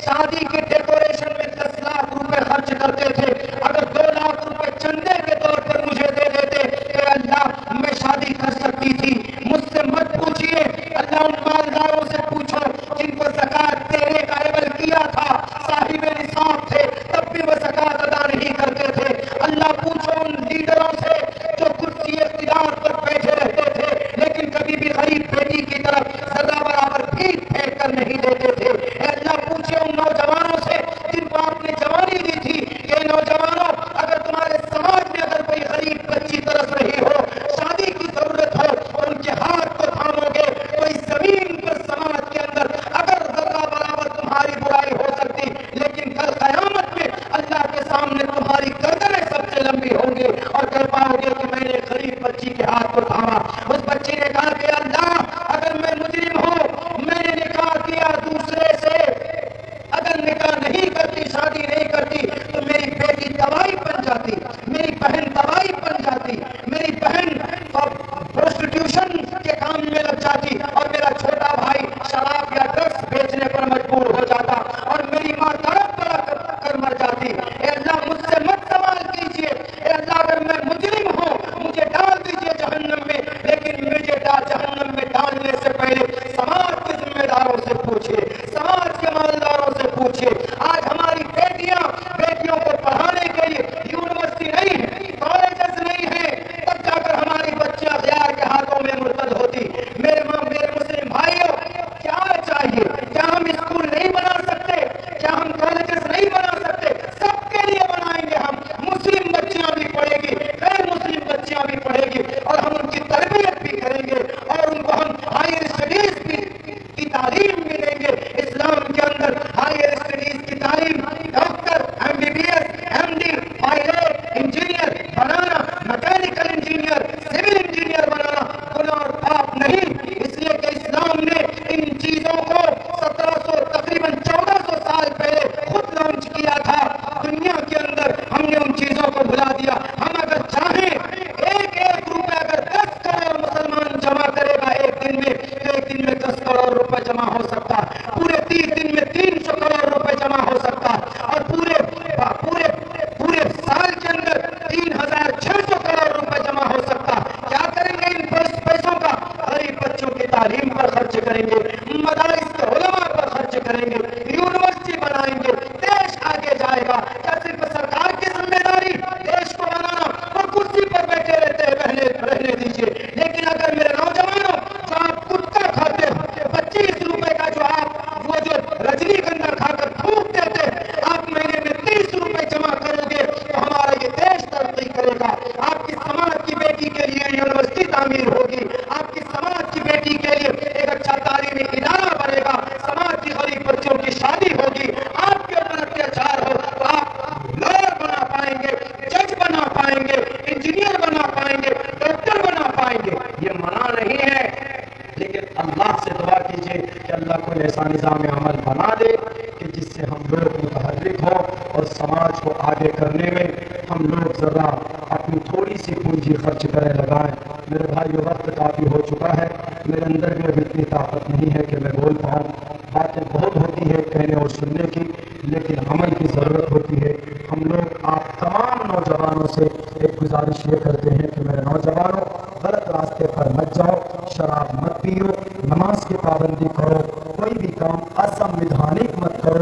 شادی کے ڈیکوریشن میں 10 لاکھ روپے خرچ کرتے تھے. اگر 2 لاکھ روپے چندے کے طور پر مجھے دے دیتے، اے اللہ میں شادی کر سکتی تھی. مجھ سے مت پوچھئے، اللہ ان مالداروں سے پوچھو جن کو زکوٰۃ دینے کا عمل کیا تھا، صاحب نصاب تھے، تب بھی وہ زکوٰۃ ادا نہیں کرتے تھے. اللہ پوچھو ان لیڈروں سے جو کرسی اقتدار پر بیٹھے رہتے تھے لیکن کبھی بھی غریب بیٹی کی طرف ذرہ برابر بھیک پھینک کر نہیں دیتے تھے. اے اللہ پوچھے ان نوجوانوں سے جن کو آپ نے جوانی دی تھی کہ نوجوانوں اگر تمہارے سماج میں اگر کوئی غریب بچی ترس رہی ہو، شادی کی ضرورت ہو تو ان کے ہاتھ کو تھامو گے. کوئی زمین پر سماج کے اندر اگر ذرہ برابر تمہاری برائی ہو سکتی، لیکن کل قیامت میں اللہ کے سامنے تمہاری گردنیں سب سے لمبی ہوں گی اور کہہ پاؤ گے کہ میں نے غریب بچی کے ہاتھ کو تھاما. اس بچی نے کہا کہ اللہ اگر میں مجرم ہوں، میں نے نکاح کیا دوسرے سے، اگر نکاح نہیں کرتی، شادی نہیں کرتی تو میری بیٹی دوائی بن جاتی، میری بہن دوائی بن جاتی، میری بہن پروسٹیٹیوشن کے کام میں لگ جاتی اور میرا چھوٹا بھائی شراب یا ڈرگس بیچنے پر مجبور ہو جاتا اور میری ماں تڑپ تڑپ کر مر جاتی. اے اللہ مجھ سے مت سوال کیجیے. اے اللہ اگر میں مجرم ہوں مجھے ڈال دیجیے جہنم میں، لیکن مجھے جہنم میں ڈالنے سے پہلے سماج کے ذمہ داروں سے پوچھیے، سماج کے مالداروں سے پوچھیے. آج ہماری بیٹیوں کو پڑھانے کے لیے یونیورسٹی نہیں ہے، کالجز نہیں ہیں، تب جا کر ہماری بچیاں غیار کے ہاتھوں میں مرتد ہوتی. میرے مسلم بھائیوں، کیا چاہیے؟ کیا ہم اسکول نہیں بنا سکتے؟ کیا ہم کالجز نہیں بنا سکتے؟ سب کے لیے بنائیں گے. ہم مسلم بچیاں بھی پڑھے گی، غیر مسلم بچیاں بھی پڑھے گی اور ہم ان کی تربیت بھی کریں گے اور ان کو ہم ہائر اسٹڈیز کی تعلیم بھی دیں گے. اسلام کے اندر ہائر اسٹڈیز کی تعلیم doctor, MBBS، MD، pilot, engineer بنانا، میکینیکل انجینئر، سول انجینئر بنانا گناہ اور پاپ نہیں. اس لیے کہ اسلام نے ان چیزوں کو 1700 تقریباً 1400 سال پہلے خود لانچ کیا تھا. دنیا کے اندر ہم نے ان چیزوں کو بھلا دیا. ہم اگر چاہیں ایک روپے اگر 10 کروڑ مسلمان جمع کرے گا ایک دن میں، تو ایک دن میں 10 کروڑ روپے جمع ہو سکتا ہے. پورے 30 دن میں 300 کروڑ روپے جمع ہو سکتا ہے اور پورے سال کے اندر 3600 کروڑ روپے جمع ہو سکتا ہے. کیا کریں گے ان پیسوں کا؟ غریب بچوں کی تعلیم پر خرچ کریں گے، مدارس کے علماء پر خرچ کریں گے، یونیورسٹی بنائیں گے، دیش آگے جائے گا. کیا صرف سرکار کی ذمہ داری دیش کو بنانا؟ وہ کرسی پر بیٹھے رہتے ہیں، رہنے دیجیے. لیکن اگر میرے نوجوانوں جو آپ کتا کھاتے ہو، 25 روپے کا جو رجنی گندھا کھا کر پھونک دیتے ہیں، آپ مہینے میں 30 روپے جمع کرو گے تو ہمارا یہ دیش ترقی کرے گا. آپ کی سماج کی بیٹی کے لیے یونیورسٹی تعمیر ہوگی، آپ کی سماج کی بیٹی کے لیے ایک اچھا تعلیمی ادارہ بنے گا، سماج کی غریب بچوں کی شادی ہوگی. آپ کے اوپر اتیاچار ہو تو آپ لائر بنا پائیں گے، جج بنا پائیں گے، انجینئر بنا پائیں گے، ڈاکٹر بنا پائیں گے. یہ منع نہیں ہے، لیکن اللہ سے دعا کیجیے کہ اللہ کو ایسا نظام عمل بنا دے کہ جس سے ہم لوگ متحرک ہوں اور سماج کو آگے کرنے میں ہم لوگ ذرا اپنی تھوڑی سی پونجی خرچ کریں، لگائیں. میرے بھائی وقت کافی ہو چکا ہے، میرے اندر بھی اب اتنی طاقت نہیں ہے کہ میں بول پاؤں. باتیں بہت ہوتی ہے کہنے اور سننے کی، لیکن عمل کی ضرورت ہوتی ہے. ہم لوگ آپ تمام نوجوانوں سے ایک گزارش یہ کرتے ہیں کہ میرے نوجوانوں غلط راستے پر مت جاؤ، شراب مت پیو، نماز کی پابندی کرو، کوئی بھی کام اسنویدھانک مت کرو.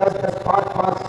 10-10, 5-5,